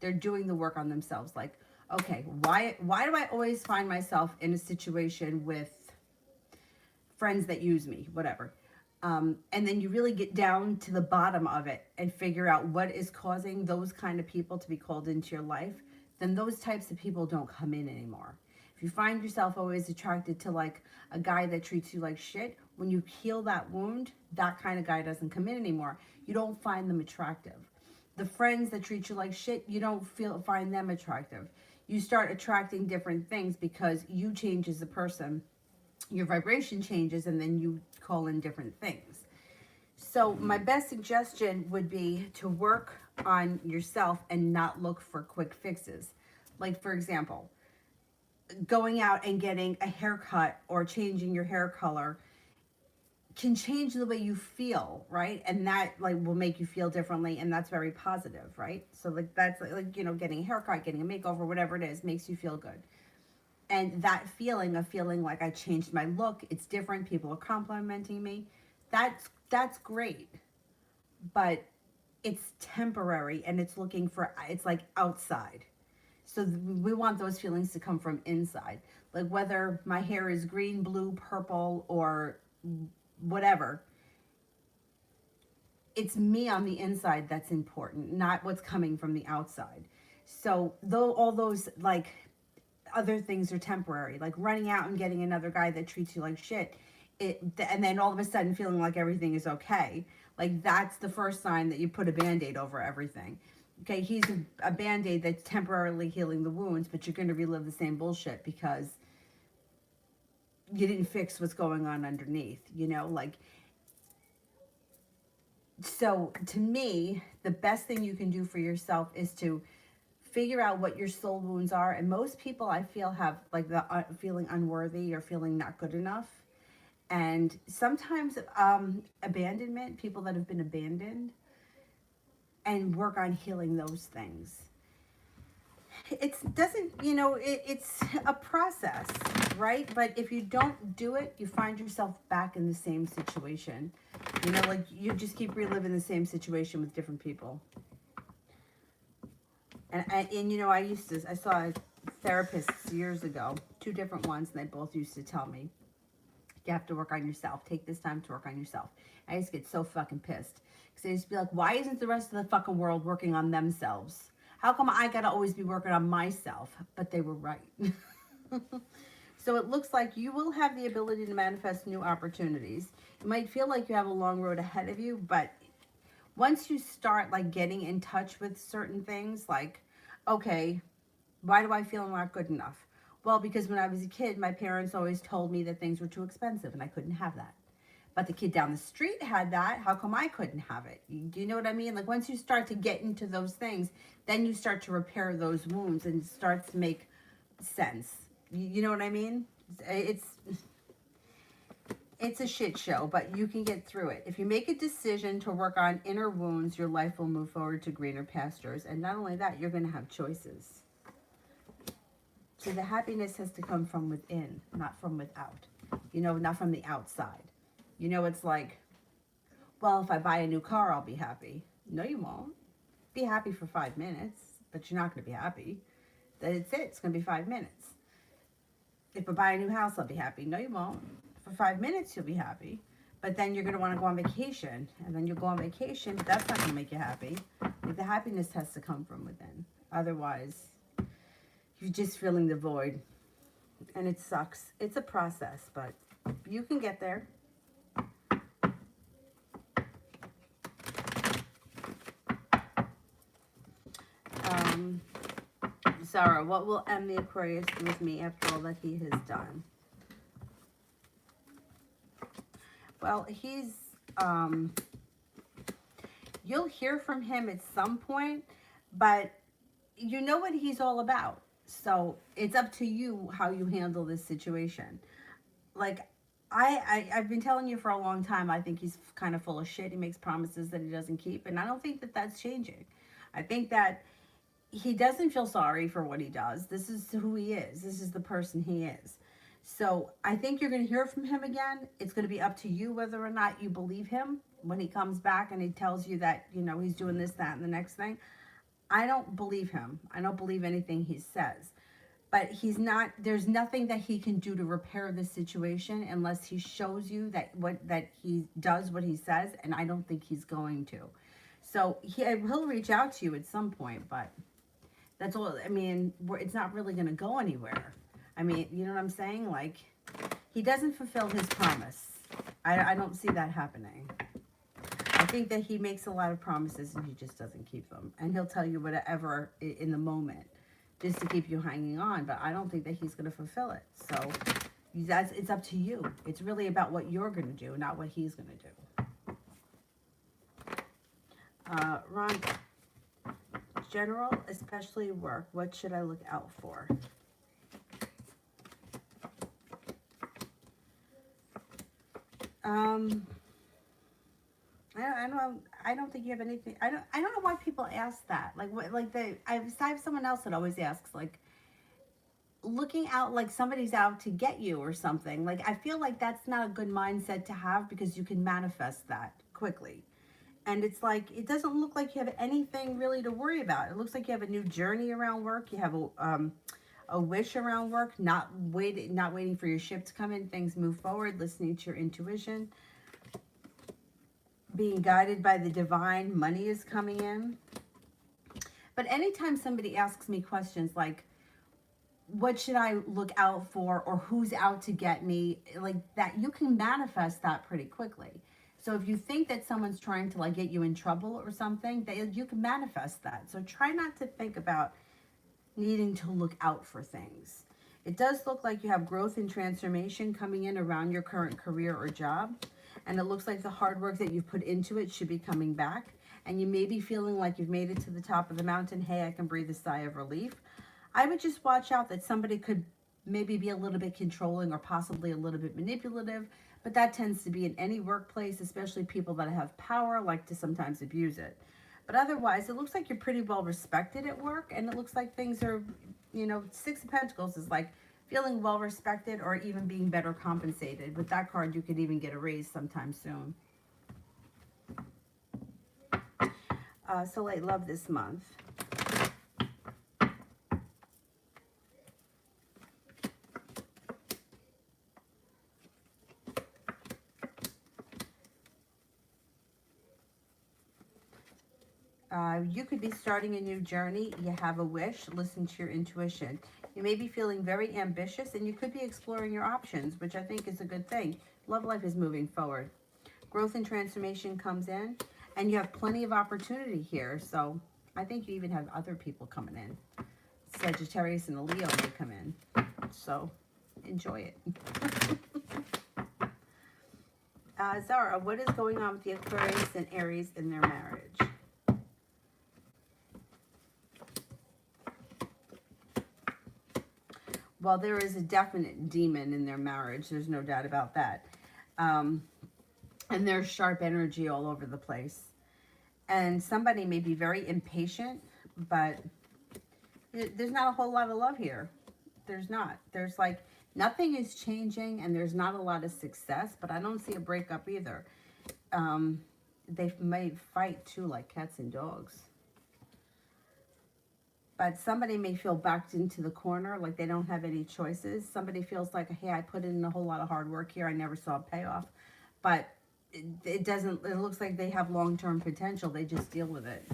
They're doing the work on themselves. Like, okay, why do I always find myself in a situation with friends that use me, whatever. And then you really get down to the bottom of it and figure out what is causing those kind of people to be called into your life, then those types of people don't come in anymore. If you find yourself always attracted to like a guy that treats you like shit, when you heal that wound, that kind of guy doesn't come in anymore. You don't find them attractive. The friends that treat you like shit, you don't find them attractive. You start attracting different things because you change as a person, your vibration changes, and then you call in different things. So my best suggestion would be to work on yourself and not look for quick fixes. Like, for example, going out and getting a haircut or changing your hair color can change the way you feel, right? And that like will make you feel differently, and that's very positive, right? So like that's like you know, getting a haircut, getting a makeover, whatever it is, makes you feel good. And that feeling of feeling like I changed my look, it's different, people are complimenting me, that's great. But it's temporary, and it's looking for, it's like outside. So we want those feelings to come from inside. Like whether my hair is green, blue, purple, or whatever, it's me on the inside that's important, not what's coming from the outside. So though all those like other things are temporary, like running out and getting another guy that treats you like shit, and then all of a sudden feeling like everything is okay, like that's the first sign that you put a band-aid over everything. Okay, he's a band-aid that's temporarily healing the wounds, but you're going to relive the same bullshit because you didn't fix what's going on underneath, you know, like. So to me, the best thing you can do for yourself is to figure out what your soul wounds are. And most people, I feel, have like the feeling unworthy or feeling not good enough. And sometimes abandonment, people that have been abandoned, and work on healing those things. It doesn't, you know, it's a process, right? But if you don't do it, you find yourself back in the same situation. You know, like you just keep reliving the same situation with different people. And you know, I saw a therapist years ago, 2 different ones, and they both used to tell me, you have to work on yourself. Take this time to work on yourself. I used to get so fucking pissed. Because they used to be like, why isn't the rest of the fucking world working on themselves? How come I gotta always be working on myself? But they were right. So it looks like you will have the ability to manifest new opportunities. It might feel like you have a long road ahead of you, but once you start like getting in touch with certain things, like, okay, why do I feel not good enough? Well, because when I was a kid, my parents always told me that things were too expensive and I couldn't have that. But the kid down the street had that. How come I couldn't have it? Do you know what I mean? Like once you start to get into those things, then you start to repair those wounds and it starts to make sense. You know what I mean? It's a shit show, but you can get through it. If you make a decision to work on inner wounds, your life will move forward to greener pastures. And not only that, you're going to have choices. So the happiness has to come from within, not from without. You know, not from the outside. You know, it's like, well, if I buy a new car, I'll be happy. No, you won't. Be happy for 5 minutes, but you're not going to be happy. That's it. It's going to be 5 minutes. If I buy a new house, I'll be happy. No, you won't. For 5 minutes, you'll be happy. But then you're going to want to go on vacation. And then you'll go on vacation, but that's not going to make you happy. Like, the happiness has to come from within. Otherwise, you're just filling the void. And it sucks. It's a process, but you can get there. Sarah, what will M the Aquarius do with me after all that he has done? Well, he's, you'll hear from him at some point, but you know what he's all about. So it's up to you how you handle this situation. Like, I've been telling you for a long time, I think he's kind of full of shit. He makes promises that he doesn't keep. And I don't think that that's changing. I think that he doesn't feel sorry for what he does. This is who he is. This is the person he is. So I think you're going to hear from him again. It's going to be up to you whether or not you believe him when he comes back and he tells you that, you know, he's doing this, that, and the next thing. I don't believe him. I don't believe anything he says. But he's not, there's nothing that he can do to repair this situation unless he shows you that he does what he says, and I don't think he's going to. So he'll reach out to you at some point, but that's all. I mean, it's not really going to go anywhere. I mean, you know what I'm saying? Like, he doesn't fulfill his promise. I don't see that happening. I think that he makes a lot of promises and he just doesn't keep them. And he'll tell you whatever in the moment just to keep you hanging on. But I don't think that he's going to fulfill it. So it's up to you. It's really about what you're going to do, not what he's going to do. Ron, general, especially work. What should I look out for? I don't think you have anything. I don't know why people ask that. Like what? Like I have someone else that always asks, like, looking out like somebody's out to get you or something. Like, I feel like that's not a good mindset to have because you can manifest that quickly. And it's like, it doesn't look like you have anything really to worry about. It looks like you have a new journey around work. You have a wish around work, not waiting for your ship to come in. Things move forward, listening to your intuition. Being guided by the divine, money is coming in. But anytime somebody asks me questions like, what should I look out for, or who's out to get me, like that, you can manifest that pretty quickly. So if you think that someone's trying to like get you in trouble or something, you can manifest that. So try not to think about needing to look out for things. It does look like you have growth and transformation coming in around your current career or job. And it looks like the hard work that you've put into it should be coming back. And you may be feeling like you've made it to the top of the mountain. Hey, I can breathe a sigh of relief. I would just watch out that somebody could maybe be a little bit controlling or possibly a little bit manipulative. But that tends to be in any workplace, especially people that have power like to sometimes abuse it. But otherwise, it looks like you're pretty well respected at work. And it looks like things are, you know, Six of Pentacles is like feeling well respected or even being better compensated. With that card, you could even get a raise sometime soon. Soleil, love this month. You could be starting a new journey. You have a wish. Listen to your intuition. You may be feeling very ambitious, and you could be exploring your options, which I think is a good thing. Love life is moving forward. Growth and transformation comes in, and you have plenty of opportunity here. So I think you even have other people coming in. Sagittarius and a Leo may come in. So enjoy it. Zara, what is going on with the Aquarius and Aries in their marriage? Well, there is a definite demon in their marriage. There's no doubt about that. And there's sharp energy all over the place. And somebody may be very impatient, but there's not a whole lot of love here. There's not. There's like, nothing is changing and there's not a lot of success, but I don't see a breakup either. They may fight too, like cats and dogs. But somebody may feel backed into the corner, like they don't have any choices. Somebody feels like, hey, I put in a whole lot of hard work here. I never saw a payoff. But it doesn't, it looks like they have long-term potential. They just deal with it.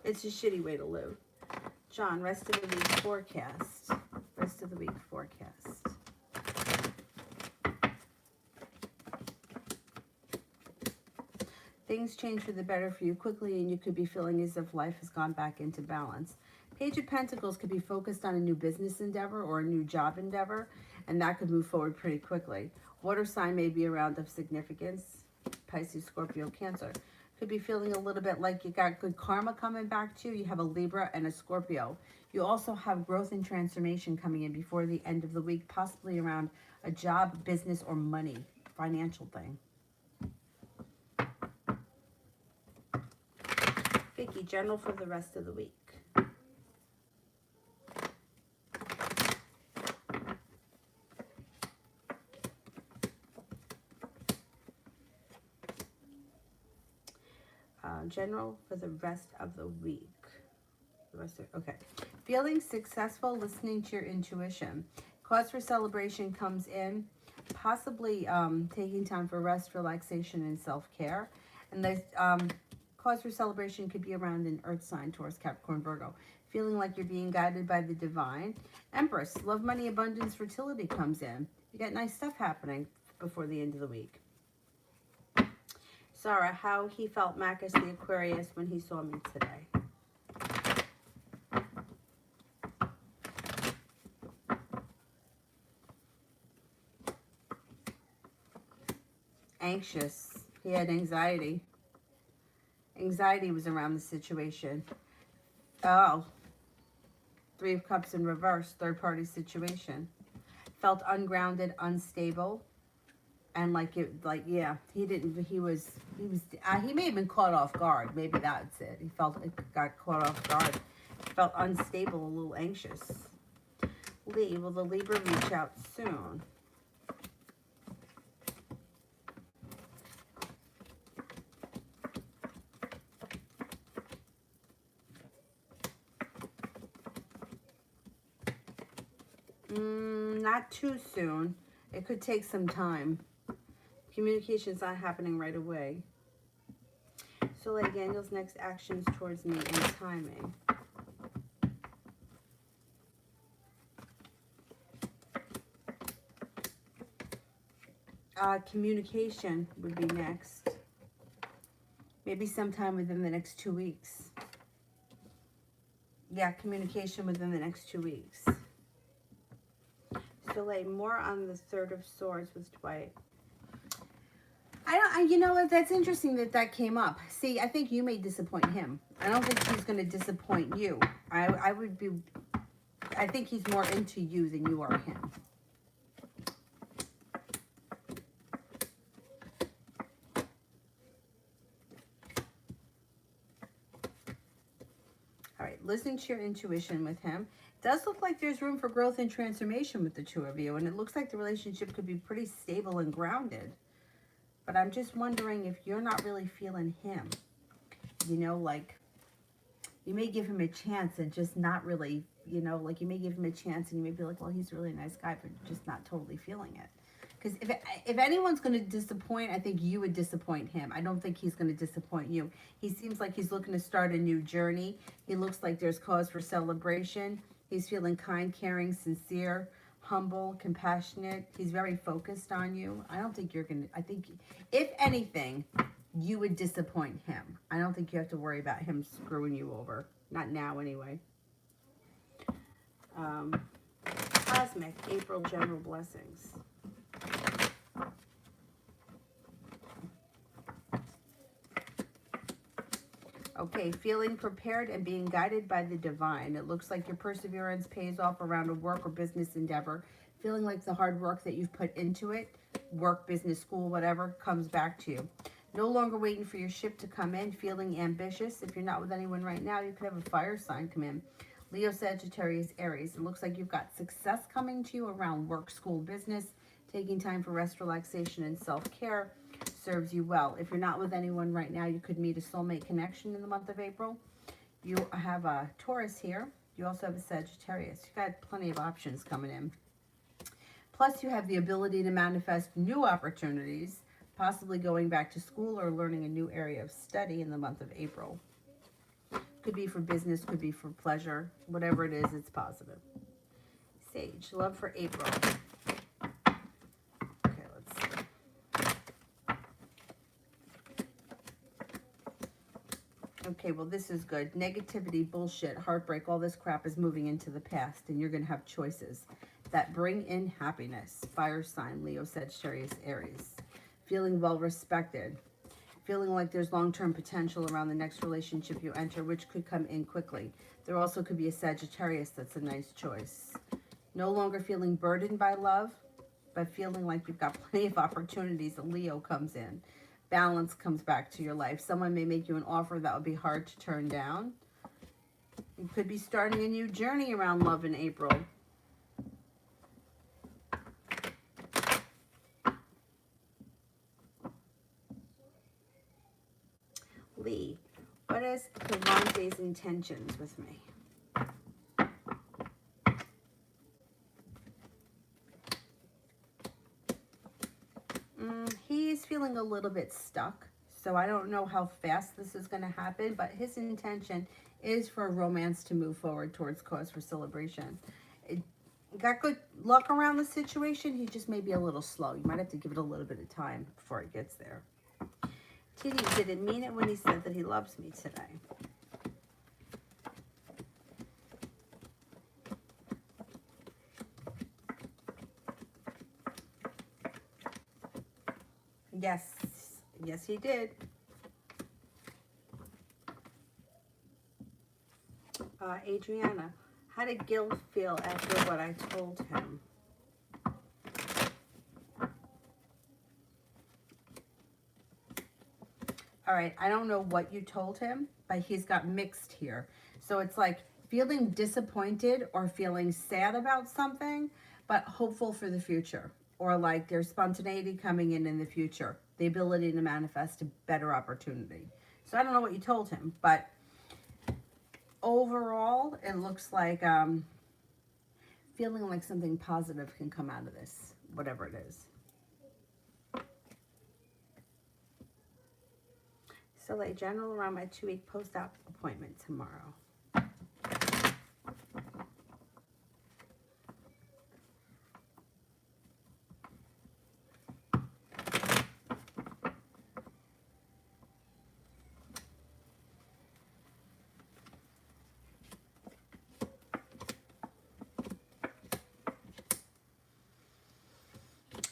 It's a shitty way to live. John, rest of the week forecast. Rest of the week forecast. Things change for the better for you quickly, and you could be feeling as if life has gone back into balance. Page of Pentacles could be focused on a new business endeavor or a new job endeavor, and that could move forward pretty quickly. Water sign may be around of significance. Pisces, Scorpio, Cancer. Could be feeling a little bit like you got good karma coming back to you. You have a Libra and a Scorpio. You also have growth and transformation coming in before the end of the week, possibly around a job, business, or money, financial thing. Vicky, general for the rest of the week. General for the rest of the week. Okay. Feeling successful, listening to your intuition. Cause for celebration comes in, possibly taking time for rest, relaxation, and self-care. And the cause for celebration could be around an earth sign, Taurus, Capricorn, Virgo. Feeling like you're being guided by the divine. Empress, love, money, abundance, fertility comes in. You got nice stuff happening before the end of the week. Sarah, how he felt, Marcus the Aquarius, when he saw me today. Anxious. He had anxiety. Anxiety was around the situation. Oh. Three of Cups in reverse, third party situation. Felt ungrounded, unstable. And he may have been caught off guard. Maybe that's it. He got caught off guard. Felt unstable, a little anxious. Lee, will the Libra reach out soon? Not too soon. It could take some time. Communication's not happening right away. So like Daniel's next actions towards me and timing. Communication would be next. Maybe sometime within the next 2 weeks. Yeah, communication within the next 2 weeks. So like more on the Third of Swords with Dwight. You know what? That's interesting that came up. See, I think you may disappoint him. I don't think he's going to disappoint you. I think he's more into you than you are him. All right, listening to your intuition with him. It does look like there's room for growth and transformation with the two of you, and it looks like the relationship could be pretty stable and grounded. But I'm just wondering if you're not really feeling him. You know, like, you may give him a chance and just not really, you know, like you may give him a chance and you may be like, well, he's really a nice guy, but just not totally feeling it. Because if anyone's going to disappoint, I think you would disappoint him. I don't think he's going to disappoint you. He seems like he's looking to start a new journey. He looks like there's cause for celebration. He's feeling kind, caring, sincere, humble, compassionate. He's very focused on you. I don't think you're going to, I think, if anything, you would disappoint him. I don't think you have to worry about him screwing you over. Not now, anyway. Cosmic, April general blessings. Okay, feeling prepared and being guided by the divine. It looks like your perseverance pays off around a work or business endeavor. Feeling like the hard work that you've put into it, work, business, school, whatever, comes back to you. No longer waiting for your ship to come in, feeling ambitious. If you're not with anyone right now, you could have a fire sign come in. Leo, Sagittarius, Aries. It looks like you've got success coming to you around work, school, business. Taking time for rest, relaxation, and self-care serves you well. If you're not with anyone right now, you could meet a soulmate connection in the month of April. You have a Taurus here. You also have a Sagittarius. You've got plenty of options coming in. Plus, you have the ability to manifest new opportunities, possibly going back to school or learning a new area of study in the month of April. Could be for business, could be for pleasure. Whatever it is, it's positive. Sage, love for April. Okay, let's see. Okay, well, this is good. Negativity, bullshit, heartbreak, all this crap is moving into the past, and you're going to have choices that bring in happiness. Fire sign, Leo, Sagittarius, Aries. Feeling well respected. Feeling like there's long-term potential around the next relationship you enter, which could come in quickly. There also could be a Sagittarius that's a nice choice. No longer feeling burdened by love, but feeling like you've got plenty of opportunities. A Leo comes in. Balance comes back to your life. Someone may make you an offer that would be hard to turn down. You could be starting a new journey around love in April. Lee, what is Cavante's intentions with me? He's feeling a little bit stuck, so I don't know how fast this is going to happen, but his intention is for romance to move forward towards cause for celebration. It got good luck around the situation. He just may be a little slow. You might have to give it a little bit of time before it gets there. TD didn't mean it when he said that he loves me today. Yes, yes he did. Adriana, how did Gil feel after what I told him? All right, I don't know what you told him, but he's got mixed here. So it's like feeling disappointed or feeling sad about something, but hopeful for the future. Or like there's spontaneity coming in the future. The ability to manifest a better opportunity. So I don't know what you told him, but overall, it looks like feeling like something positive can come out of this, whatever it is. So like general around my 2-week post-op appointment tomorrow.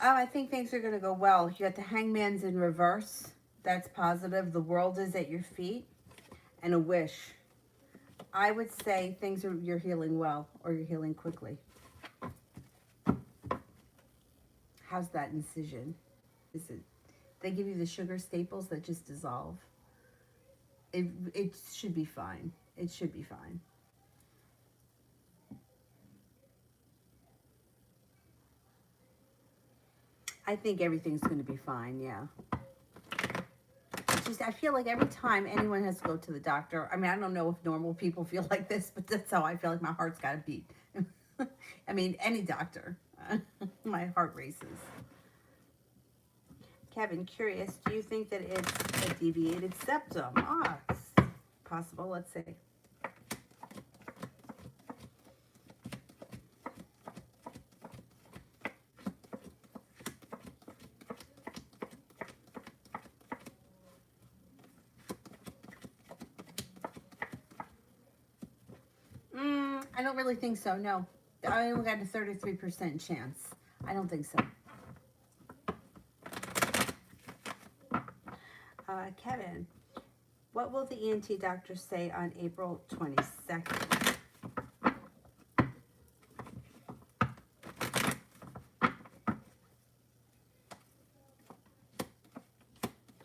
Oh, I think things are going to go well. You got the Hangman's in reverse. That's positive. The world is at your feet. And a wish. I would say you're healing well or you're healing quickly. How's that incision? They give you the sugar staples that just dissolve. It should be fine. It should be fine. I think everything's going to be fine, yeah. It's just, I feel like every time anyone has to go to the doctor, I mean, I don't know if normal people feel like this, but that's how I feel like my heart's got to beat. I mean, any doctor, my heart races. Kevin, curious, do you think that it's a deviated septum? Ah, it's possible, let's see. I don't really think so, no. I only got a 33% chance. I don't think so. Kevin, what will the ENT doctor say on April 22nd?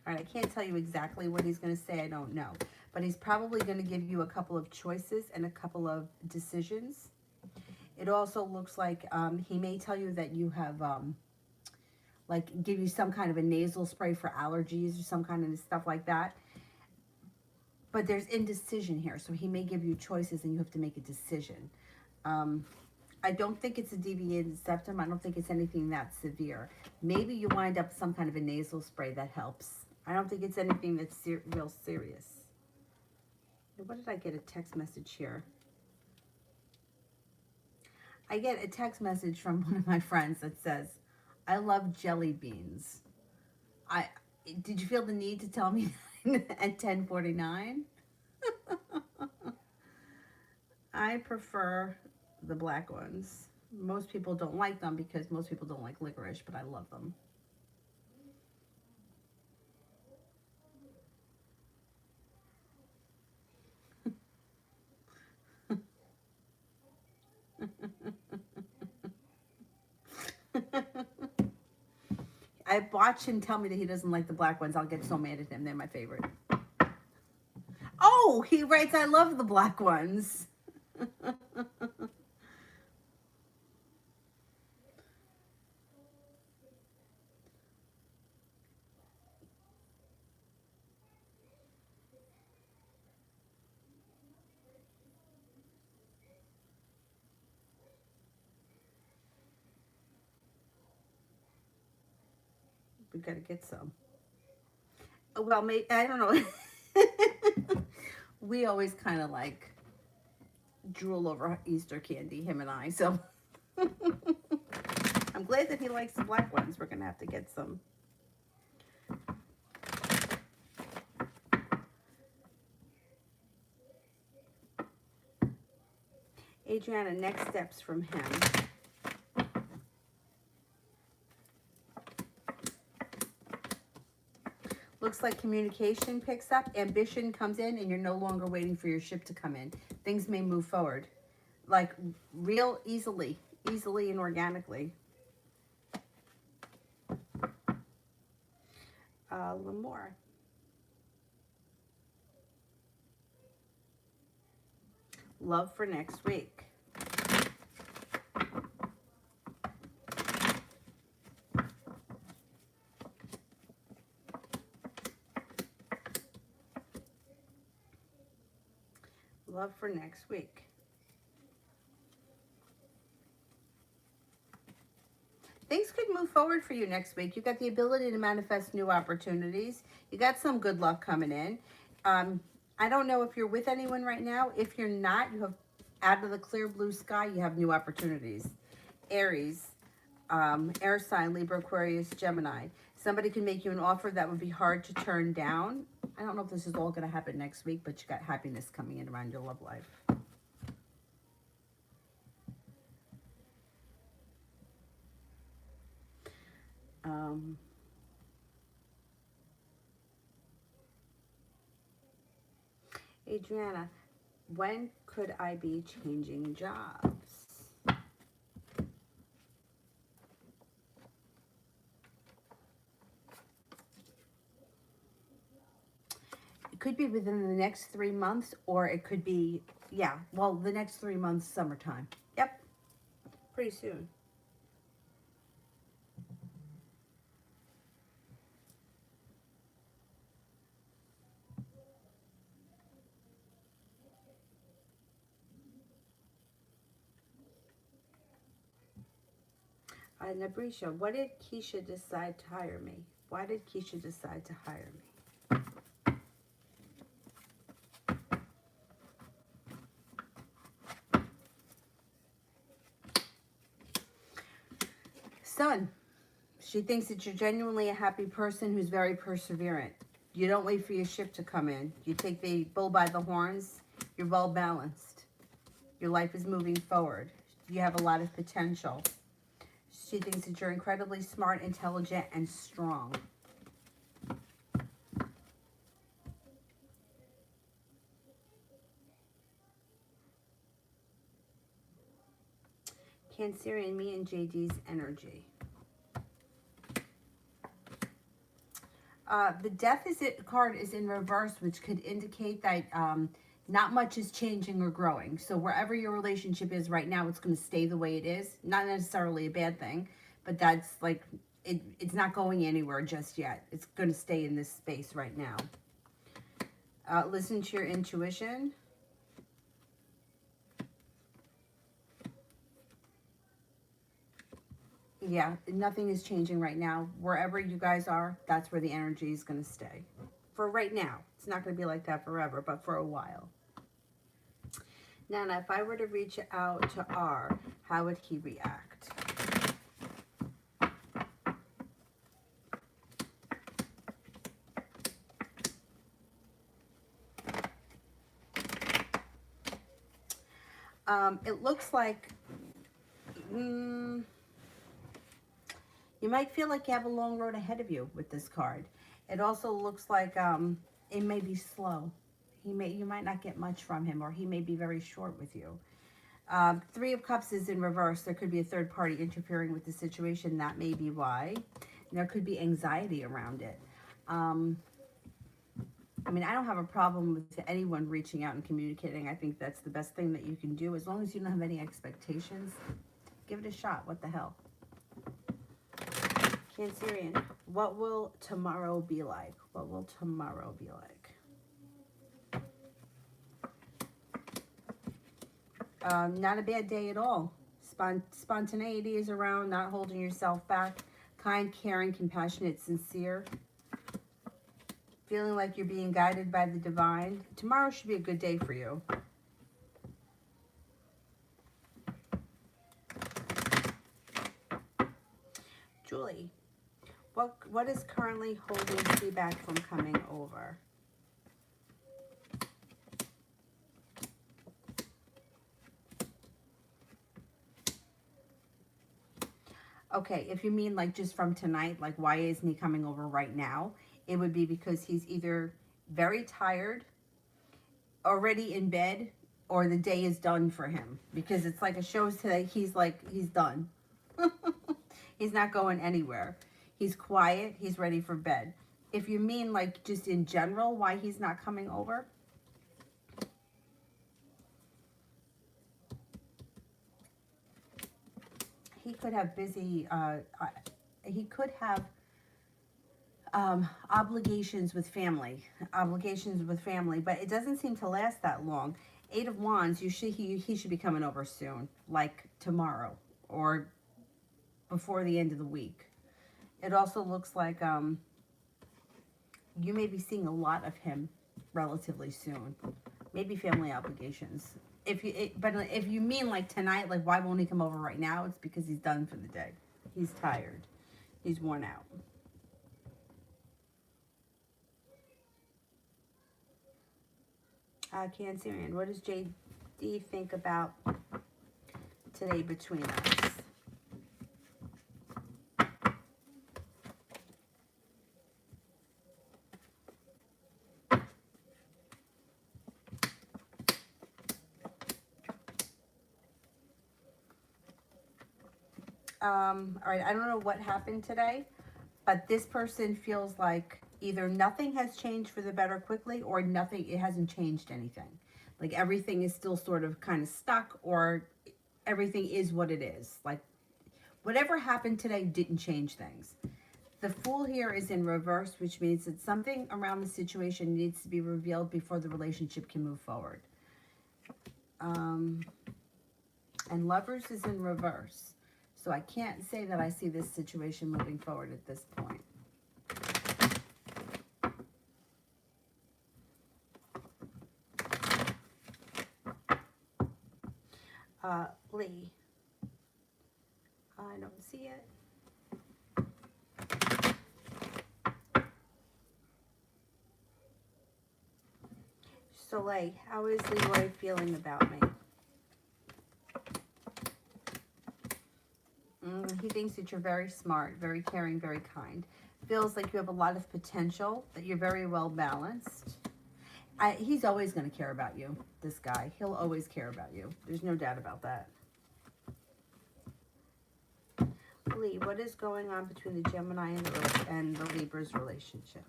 All right, I can't tell you exactly what he's going to say. I don't know. But he's probably going to give you a couple of choices and a couple of decisions. It also looks like he may tell you that you have, like, give you some kind of a nasal spray for allergies or some kind of stuff like that. But there's indecision here, so he may give you choices and you have to make a decision. I don't think it's a deviated septum. I don't think it's anything that severe. Maybe you wind up with some kind of a nasal spray that helps. I don't think it's anything that's real serious. What did I get a text message here? I get a text message from one of my friends that says, I love jelly beans. Did you feel the need to tell me at 10:49? I prefer the black ones. Most people don't like them because most people don't like licorice, but I love them. I watch him tell me that he doesn't like the black ones. I'll get so mad at him. They're my favorite. Oh, he writes, I love the black ones. We gotta get some. Well, maybe, I don't know. We always kind of like drool over Easter candy, him and I. So I'm glad that he likes the black ones. We're gonna have to get some. Adriana, next steps from him. Looks like communication picks up, ambition comes in, and you're no longer waiting for your ship to come in. Things may move forward, like real easily and organically. A little more. Love for next week. Love for next week. Things could move forward for you next week. You got the ability to manifest new opportunities. You got some good luck coming in. I don't know if you're with anyone right now. If you're not, you have, out of the clear blue sky, you have new opportunities. Aries, air sign, Libra, Aquarius, Gemini. Somebody can make you an offer that would be hard to turn down. I don't know if this is all going to happen next week, but you got happiness coming in around your love life. Adriana, when could I be changing jobs? It could be within the next 3 months, or it could be, yeah, well, the next 3 months, summertime. Yep, pretty soon. Nabrisha, what did Keisha decide to hire me? Why did Keisha decide to hire me? Son, she thinks that you're genuinely a happy person who's very perseverant. You don't wait for your ship to come in. You take the bull by the horns. You're well balanced. Your life is moving forward. You have a lot of potential. She thinks that you're incredibly smart, intelligent, and strong. Cancerian, me and JD's energy. The death card is in reverse, which could indicate that not much is changing or growing. So wherever your relationship is right now, it's going to stay the way it is. Not necessarily a bad thing, but that's like, it's not going anywhere just yet. It's going to stay in this space right now. Listen to your intuition. Yeah, nothing is changing right now. Wherever you guys are, that's where the energy is going to stay. For right now. It's not going to be like that forever, but for a while. Nana, if I were to reach out to R, how would he react? It looks like you might feel like you have a long road ahead of you with this card. It also looks like it may be slow. You might not get much from him, or he may be very short with you. Three of Cups is in reverse. There could be a third party interfering with the situation. That may be why. And there could be anxiety around it. I mean, I don't have a problem with anyone reaching out and communicating. I think that's the best thing that you can do. As long as you don't have any expectations, give it a shot. What the hell? Cancerian, what will tomorrow be like? What will tomorrow be like? Not a bad day at all. Spontaneity is around, not holding yourself back. Kind, caring, compassionate, sincere. Feeling like you're being guided by the divine. Tomorrow should be a good day for you. Julie, what is currently holding feedback from coming over? Okay, if you mean like just from tonight, like why isn't he coming over right now? It would be because he's either very tired, already in bed, or the day is done for him. Because it's like it shows today he's done. He's not going anywhere. He's quiet, he's ready for bed. If you mean like just in general why he's not coming over, he could have busy, he could have obligations with family, but it doesn't seem to last that long. 8 of Wands, he should be coming over soon, like tomorrow or before the end of the week. It also looks like you may be seeing a lot of him relatively soon. Maybe family obligations. But if you mean like tonight, like why won't he come over right now? It's because he's done for the day. He's tired. He's worn out. Cancerian, what does JD think about today between us? All right, I don't know what happened today, but this person feels like either nothing has changed for the better quickly or it hasn't changed anything. Like everything is still sort of kind of stuck, or everything is what it is. Like whatever happened today didn't change things. The Fool here is in reverse, which means that something around the situation needs to be revealed before the relationship can move forward. And Lovers is in reverse. So I can't say that I see this situation moving forward at this point. Lee. I don't see it. Soleil, how is Leroy feeling about me? He thinks that you're very smart, very caring, very kind. Feels like you have a lot of potential, that you're very well balanced. He's always going to care about you, this guy. He'll always care about you. There's no doubt about that. Lee, what is going on between the Gemini and the Libra's relationship?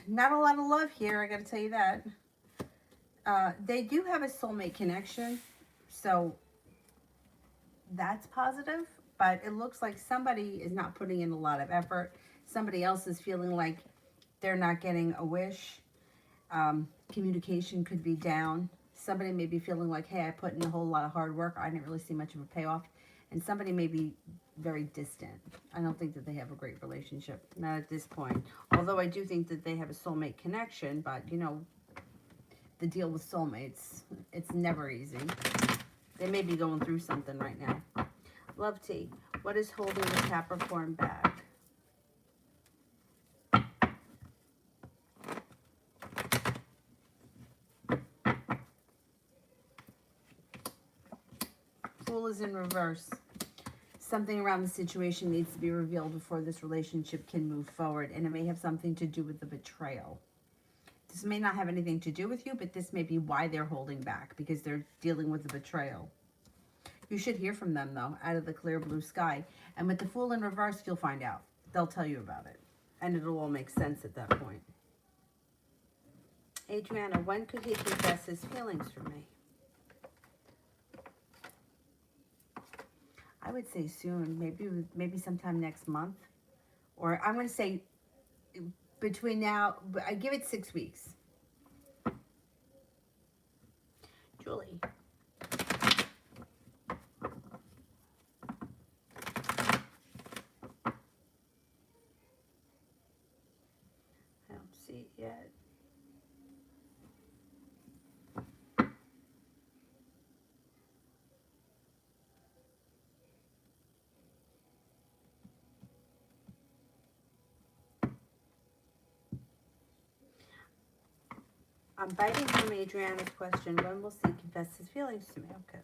Not a lot of love here, I gotta tell you that. They do have a soulmate connection, so that's positive, but it looks like somebody is not putting in a lot of effort. Somebody else is feeling like they're not getting a wish. Communication could be down. Somebody may be feeling like, hey, I put in a whole lot of hard work. I didn't really see much of a payoff. And somebody may be very distant. I don't think that they have a great relationship. Not at this point. Although I do think that they have a soulmate connection. But, you know, the deal with soulmates, it's never easy. They may be going through something right now. Love T, what is holding the Capricorn back? Fool is in reverse. something around the situation needs to be revealed before this relationship can move forward, and it may have something to do with the betrayal. This may not have anything to do with you, but this may be why they're holding back, because they're dealing with the betrayal. You should hear from them, though, out of the clear blue sky. And with the Fool in reverse, you'll find out. They'll tell you about it. And it'll all make sense at that point. Adriana, when could he confess his feelings for me? I would say soon, maybe sometime next month. Or I'm going to say between now, I give it 6 weeks. Julie. I don't see it yet. I'm biting from Adriana's question. When will Steve confess his feelings to me? Okay,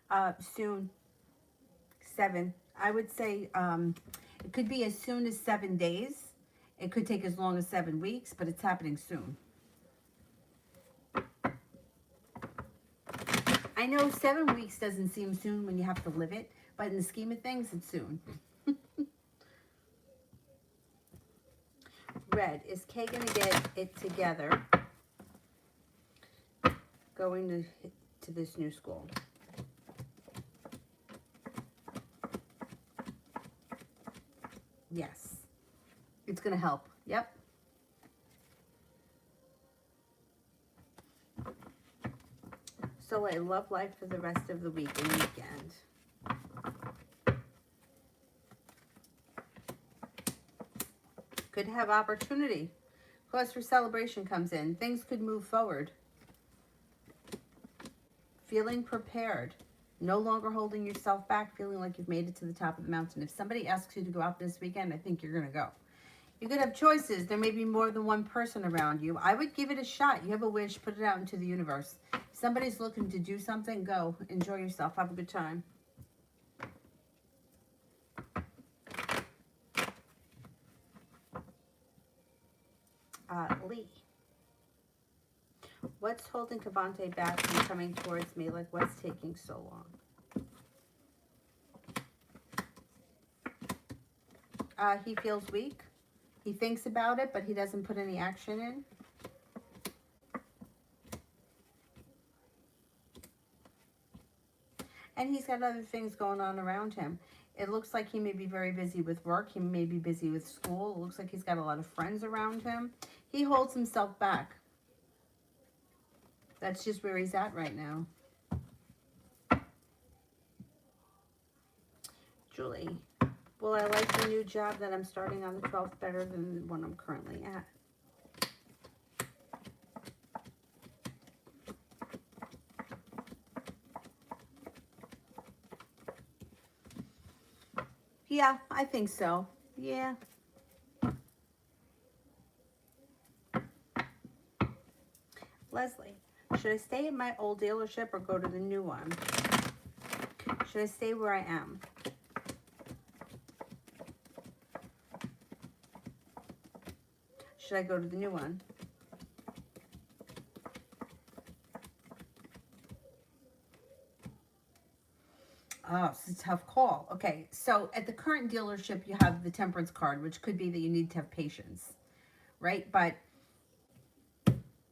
let's see. Soon. 7. I would say it could be as soon as 7 days. It could take as long as 7 weeks, but it's happening soon. I know 7 weeks doesn't seem soon when you have to live it, but in the scheme of things, it's soon. Red, is Kay going to get it together going to this new school? Yes. It's going to help. Yep. So I love life for the rest of the week and weekend. Could have opportunity. Cause for celebration comes in. Things could move forward. Feeling prepared. No longer holding yourself back. Feeling like you've made it to the top of the mountain. If somebody asks you to go out this weekend, I think you're going to go. You could have choices. There may be more than one person around you. I would give it a shot. You have a wish. Put it out into the universe. If somebody's looking to do something, go. Enjoy yourself. Have a good time. Lee. What's holding Cavante back from coming towards me? Like, what's taking so long? He feels weak. He thinks about it, but he doesn't put any action in. And he's got other things going on around him. It looks like he may be very busy with work. He may be busy with school. It looks like he's got a lot of friends around him. He holds himself back. That's just where he's at right now. Julie, will I like the new job that I'm starting on the 12th better than the one I'm currently at? Yeah, I think so. Yeah. Leslie, should I stay at my old dealership or go to the new one? Should I stay where I am? Should I go to the new one? Oh, it's a tough call. Okay, so at the current dealership, you have the temperance card, which could be that you need to have patience, right? But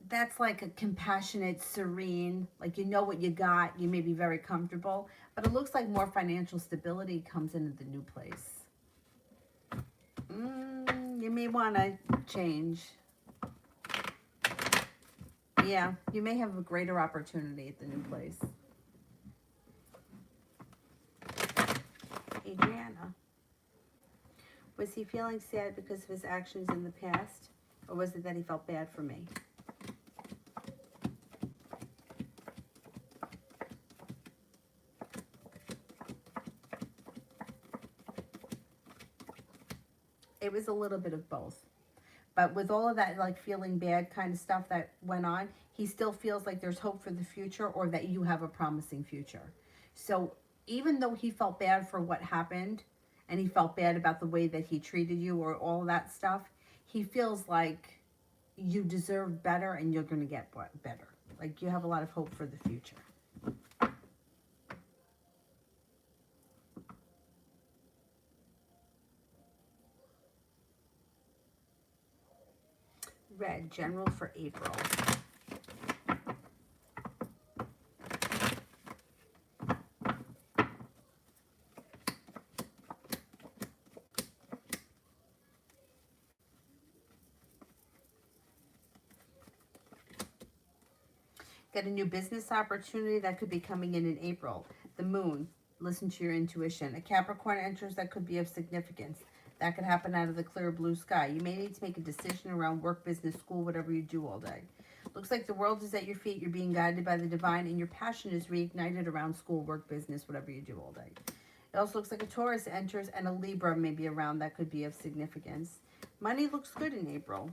that's like a compassionate, serene, like you know what you got, you may be very comfortable, but it looks like more financial stability comes into the new place. You may want to change. Yeah, you may have a greater opportunity at the new place. Adriana, was he feeling sad because of his actions in the past, or was it that he felt bad for me? It was a little bit of both. But with all of that, like, feeling bad kind of stuff that went on, he still feels like there's hope for the future, or that you have a promising future. So even though he felt bad for what happened, and he felt bad about the way that he treated you or all that stuff, he feels like you deserve better and you're going to get better. Like you have a lot of hope for the future. Red, general for April. Get a new business opportunity that could be coming in April. The moon, listen to your intuition. A Capricorn enters that could be of significance. That could happen out of the clear blue sky. You may need to make a decision around work, business, school, whatever you do all day. Looks like the world is at your feet. You're being guided by the divine, and your passion is reignited around school, work, business, whatever you do all day. It also looks like a Taurus enters and a Libra may be around that could be of significance. Money looks good in April.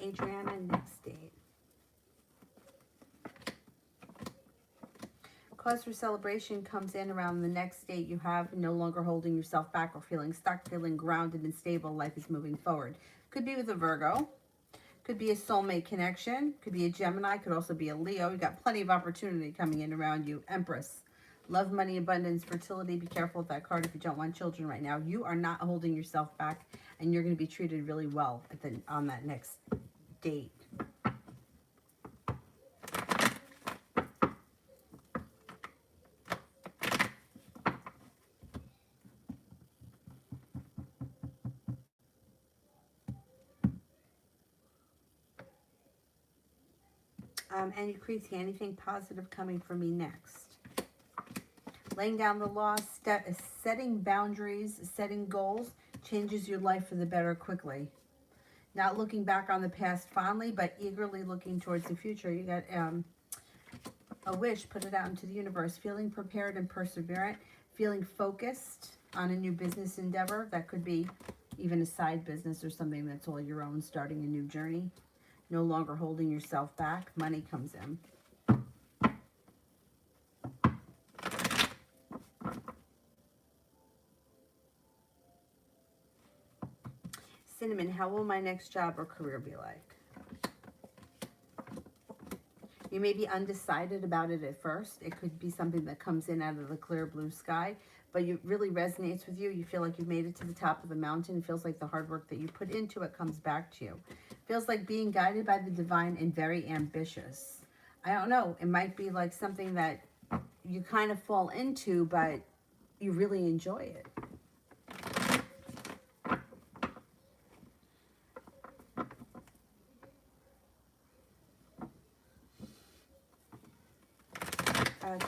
Adriana, next date. Cause for celebration comes in around the next date you have, no longer holding yourself back or feeling stuck, feeling grounded and stable. Life is moving forward. Could be with a Virgo. Could be a soulmate connection. Could be a Gemini. Could also be a Leo. You got plenty of opportunity coming in around you. Empress. Love, money, abundance, fertility. Be careful with that card if you don't want children right now. You are not holding yourself back, and you're going to be treated really well on that next date. And you create anything positive coming for me next. Laying down the law, setting boundaries, setting goals, changes your life for the better quickly. Not looking back on the past fondly, but eagerly looking towards the future. You got a wish, put it out into the universe. Feeling prepared and perseverant. Feeling focused on a new business endeavor. That could be even a side business or something that's all your own, starting a new journey. No longer holding yourself back. Money comes in. Cinnamon, how will my next job or career be like? You may be undecided about it at first. It could be something that comes in out of the clear blue sky, but it really resonates with you. You feel like you've made it to the top of the mountain. It feels like the hard work that you put into it comes back to you. It feels like being guided by the divine and very ambitious. I don't know. It might be like something that you kind of fall into, but you really enjoy it.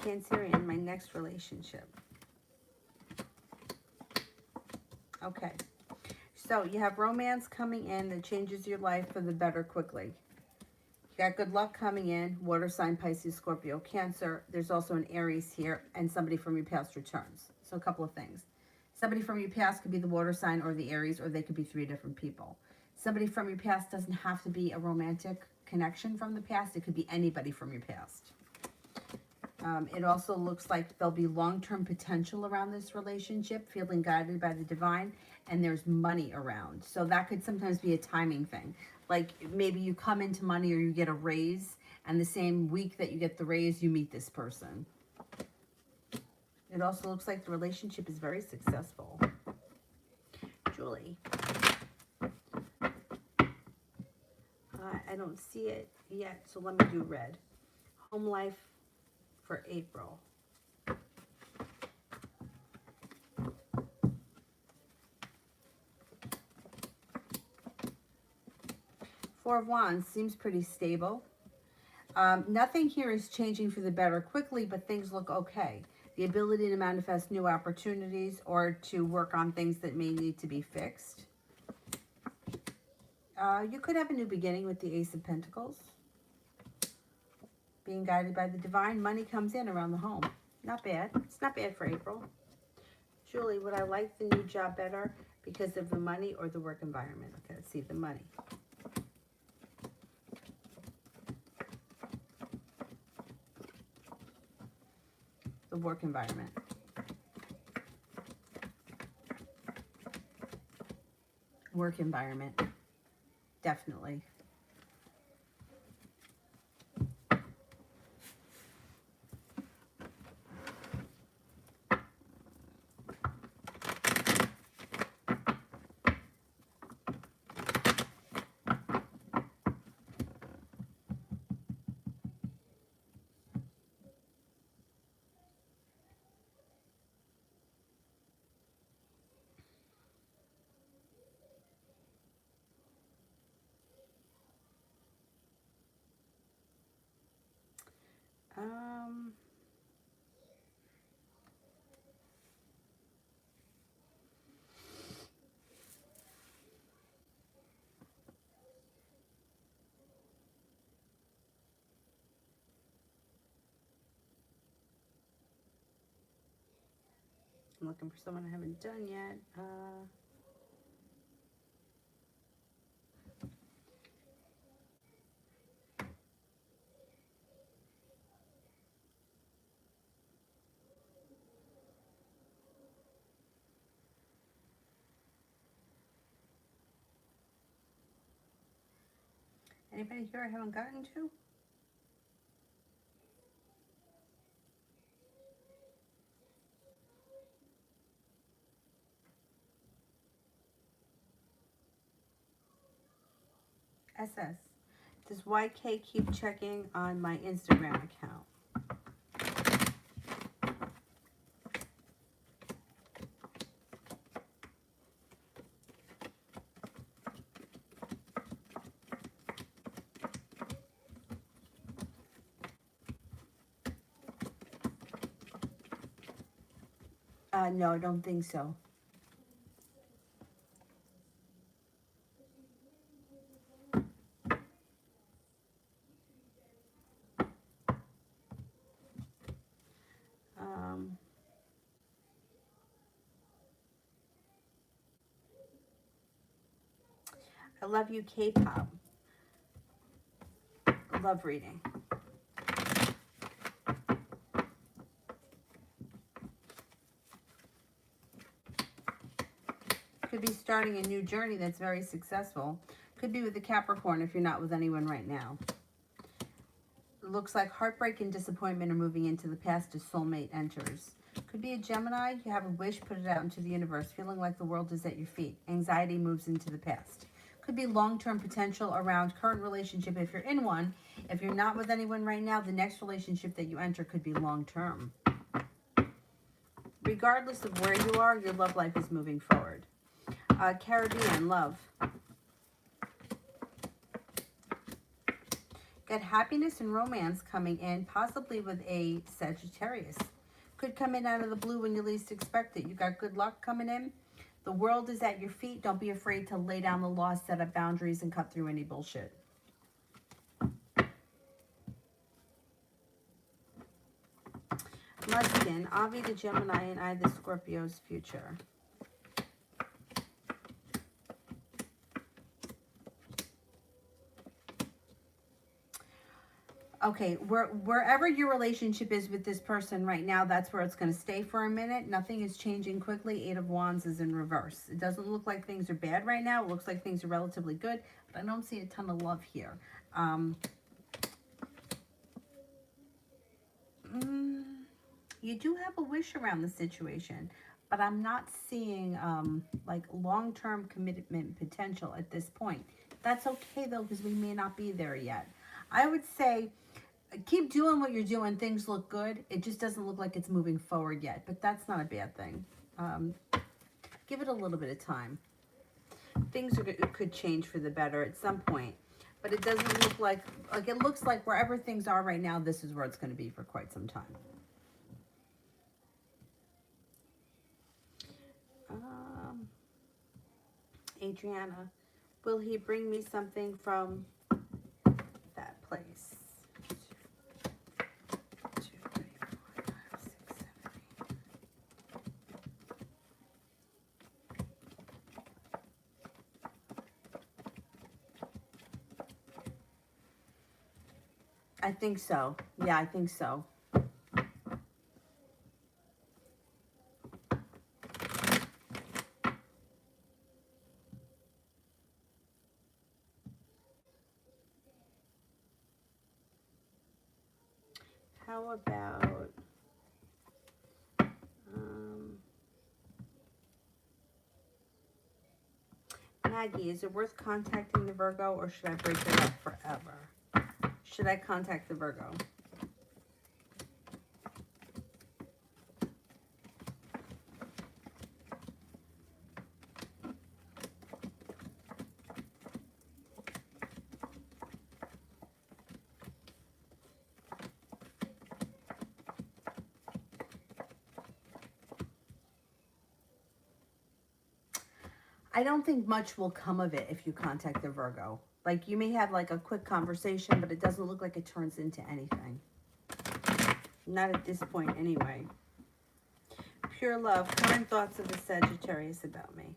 Cancerian, my next relationship. Okay. So you have romance coming in that changes your life for the better quickly. You got good luck coming in. Water sign, Pisces, Scorpio, Cancer. There's also an Aries here, and somebody from your past returns. So a couple of things. Somebody from your past could be the water sign or the Aries, or they could be 3 different people. Somebody from your past doesn't have to be a romantic connection from the past. It could be anybody from your past. It also looks like there'll be long-term potential around this relationship, feeling guided by the divine, and there's money around. So that could sometimes be a timing thing. Like maybe you come into money or you get a raise, and the same week that you get the raise, you meet this person. It also looks like the relationship is very successful. Julie. I don't see it yet, so let me do red. Home life for April. Four of Wands seems pretty stable. Nothing here is changing for the better quickly, but things look okay. The ability to manifest new opportunities or to work on things that may need to be fixed. You could have a new beginning with the Ace of Pentacles. Being guided by the divine. Money comes in around the home. Not bad. It's not bad for April. Julie, would I like the new job better because of the money or the work environment? Okay, let's see the money. The work environment. Work environment. Definitely. Um, I'm looking for someone I haven't done yet. Anybody here I haven't gotten to? SS. Does YK keep checking on my Instagram account? No, I don't think so. I love you, K-pop. Love reading. Could be starting a new journey that's very successful. Could be with the Capricorn if you're not with anyone right now. It looks like heartbreak and disappointment are moving into the past as soulmate enters. Could be a Gemini. You have a wish, put it out into the universe, feeling like the world is at your feet. Anxiety moves into the past. Could be long-term potential around current relationship if you're in one. If you're not with anyone right now, the next relationship that you enter could be long-term. Regardless of where you are, your love life is moving forward. Caribbean, love. Got happiness and romance coming in, possibly with a Sagittarius. Could come in out of the blue when you least expect it. You got good luck coming in. The world is at your feet. Don't be afraid to lay down the law, set up boundaries, and cut through any bullshit. Muskin, Avi the Gemini, and I the Scorpio's future. Okay, wherever your relationship is with this person right now, that's where it's going to stay for a minute. Nothing is changing quickly. Eight of Wands is in reverse. It doesn't look like things are bad right now. It looks like things are relatively good, but I don't see a ton of love here. You do have a wish around the situation, but I'm not seeing like long-term commitment potential at this point. That's okay though, because we may not be there yet. I would say keep doing what you're doing. Things look good. It just doesn't look like it's moving forward yet, but that's not a bad thing. Give it a little bit of time. Things could change for the better at some point, but it doesn't look like it looks like wherever things are right now, this is where it's going to be for quite some time. Adriana, will he bring me something from that place? 2, 3, 4, 5, 6, 7, 8. I think so. Yeah, I think so. How about Maggie, is it worth contacting the Virgo, or should I break it up forever? Should I contact the Virgo? I don't think much will come of it if you contact the Virgo. Like, you may have like a quick conversation, but it doesn't look like it turns into anything. Not at this point anyway. Pure love, current thoughts of the Sagittarius about me.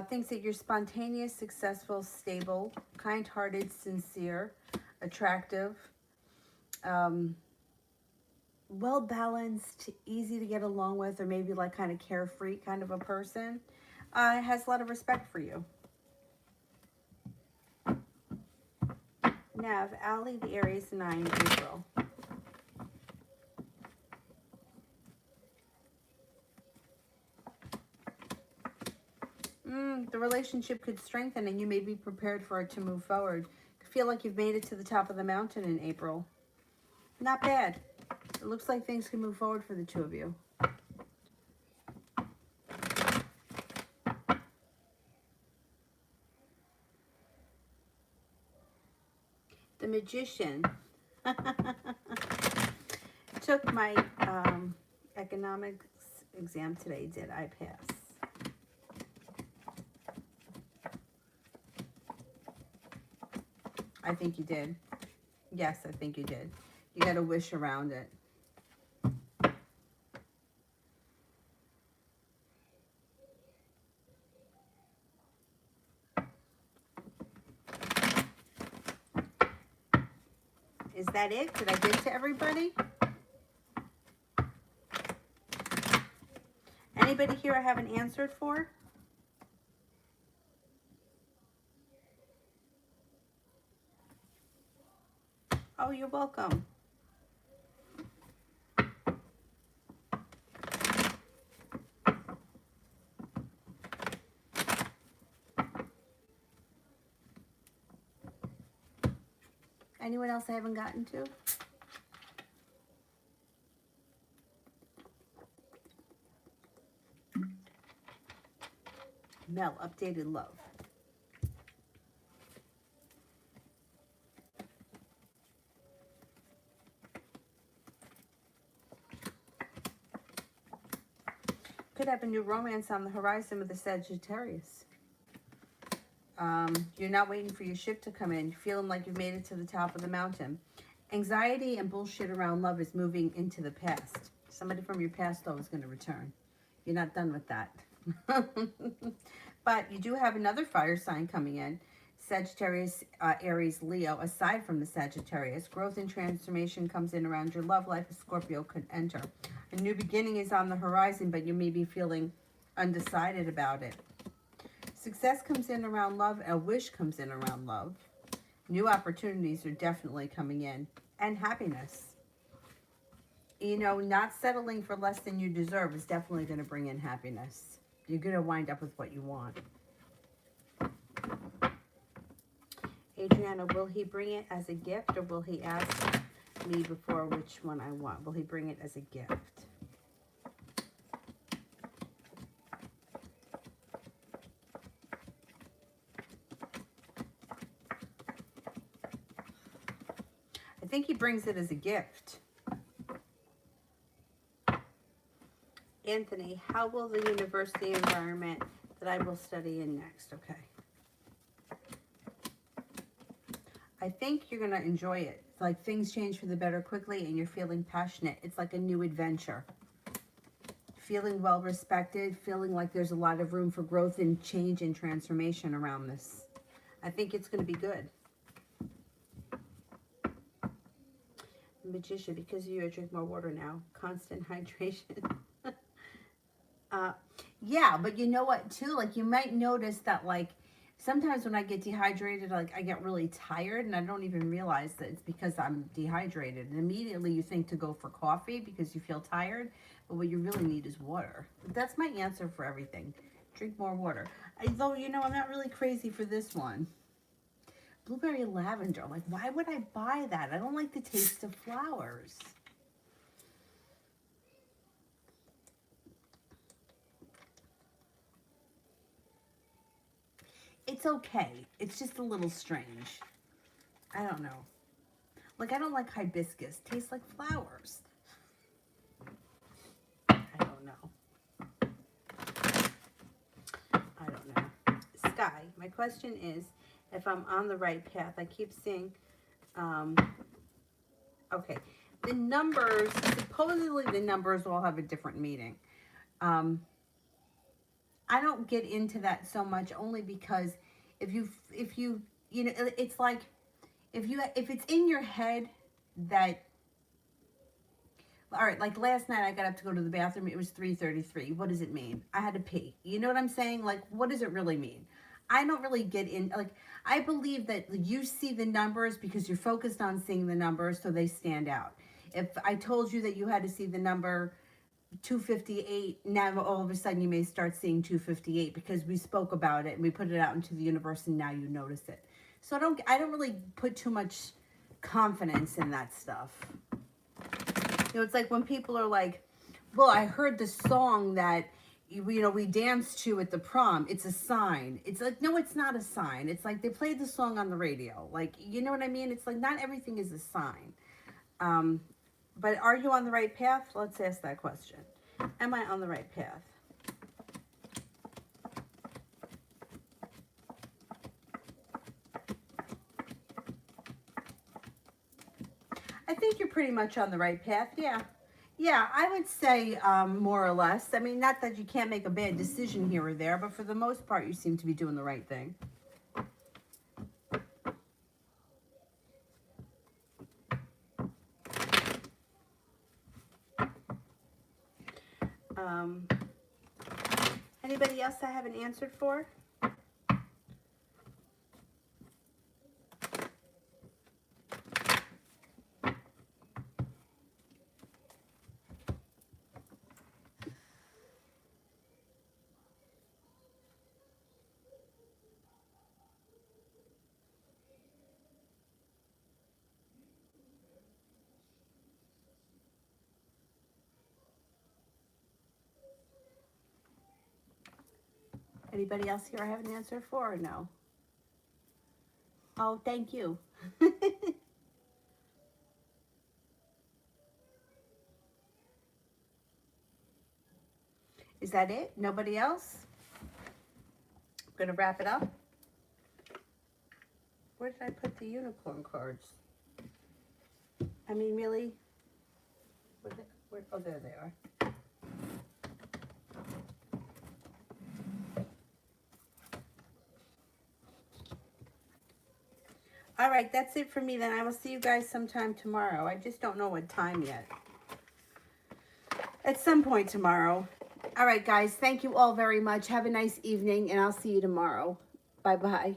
Thinks that you're spontaneous, successful, stable, kind-hearted, sincere, attractive, well-balanced, easy to get along with, or maybe like kind of carefree kind of a person. Has a lot of respect for you. Nav, Allie, the Aries 9, April. The relationship could strengthen and you may be prepared for it to move forward. I feel like you've made it to the top of the mountain in April. Not bad. It looks like things can move forward for the two of you. The Magician. Took my economics exam today. Did I pass? I think you did. Yes, I think you did. You got to wish around it. Is that it? Did I get to everybody? Anybody here I haven't answered for? Oh, you're welcome. Anyone else I haven't gotten to? Mel, updated love. Could have a new romance on the horizon with the Sagittarius. You're not waiting for your ship to come in. You're feeling like you've made it to the top of the mountain. Anxiety and bullshit around love is moving into the past. Somebody from your past, though, is going to return. You're not done with that. But you do have another fire sign coming in. Sagittarius, Aries, Leo. Aside from the Sagittarius, growth and transformation comes in around your love life. A Scorpio could enter. A new beginning is on the horizon, but you may be feeling undecided about it. Success comes in around love. A wish comes in around love. New opportunities are definitely coming in. And happiness. You know, not settling for less than you deserve is definitely going to bring in happiness. You're going to wind up with what you want. Adriana, will he bring it as a gift, or will he ask me before which one I want? Will he bring it as a gift? I think he brings it as a gift. Anthony, how will the university environment that I will study in next? Okay. I think you're going to enjoy it. It's like things change for the better quickly and you're feeling passionate. It's like a new adventure. Feeling well respected, feeling like there's a lot of room for growth and change and transformation around this. I think it's going to be good. Magician, because of you, I drink more water now. Constant hydration. Yeah, but you know what, too? Like, you might notice that, like, Sometimes when I get dehydrated, like I get really tired and I don't even realize that it's because I'm dehydrated. And immediately you think to go for coffee because you feel tired, but what you really need is water. That's my answer for everything. Drink more water. Though, you know, I'm not really crazy for this one. Blueberry lavender. Like, why would I buy that? I don't like the taste of flowers. It's okay. It's just a little strange. I don't know. Like, I don't like hibiscus. Tastes like flowers. I don't know. I don't know. Sky, my question is, if I'm on the right path, I keep seeing, okay, the numbers, supposedly the numbers all have a different meaning. I don't get into that so much only because if you, you know, it's like, if it's in your head that, all right, like last night I got up to go to the bathroom. It was 3:33. What does it mean? I had to pee. You know what I'm saying? Like, what does it really mean? I don't really get in, like, I believe that you see the numbers because you're focused on seeing the numbers so they stand out. If I told you that you had to see the number 258, now all of a sudden you may start seeing 258 because we spoke about it and we put it out into the universe and now you notice it. So I don't really put too much confidence in that stuff. You know, it's like when people are like, well, I heard the song that, you know, we danced to at the prom. It's a sign. It's like, no, it's not a sign. It's like they played the song on the radio. Like, you know what I mean? It's like not everything is a sign. But are you on the right path? Let's ask that question. Am I on the right path? I think you're pretty much on the right path. Yeah. Yeah, I would say more or less. I mean, not that you can't make a bad decision here or there, but for the most part, you seem to be doing the right thing. Anybody else I haven't answered for? Anybody else here I haven't answered for or no? Oh, thank you. Is that it? Nobody else? I'm going to wrap it up. Where did I put the unicorn cards? I mean, really? Oh, there they are. All right, that's it for me then. I will see you guys sometime tomorrow. I just don't know what time yet. At some point tomorrow. All right, guys, thank you all very much. Have a nice evening, and I'll see you tomorrow. Bye-bye.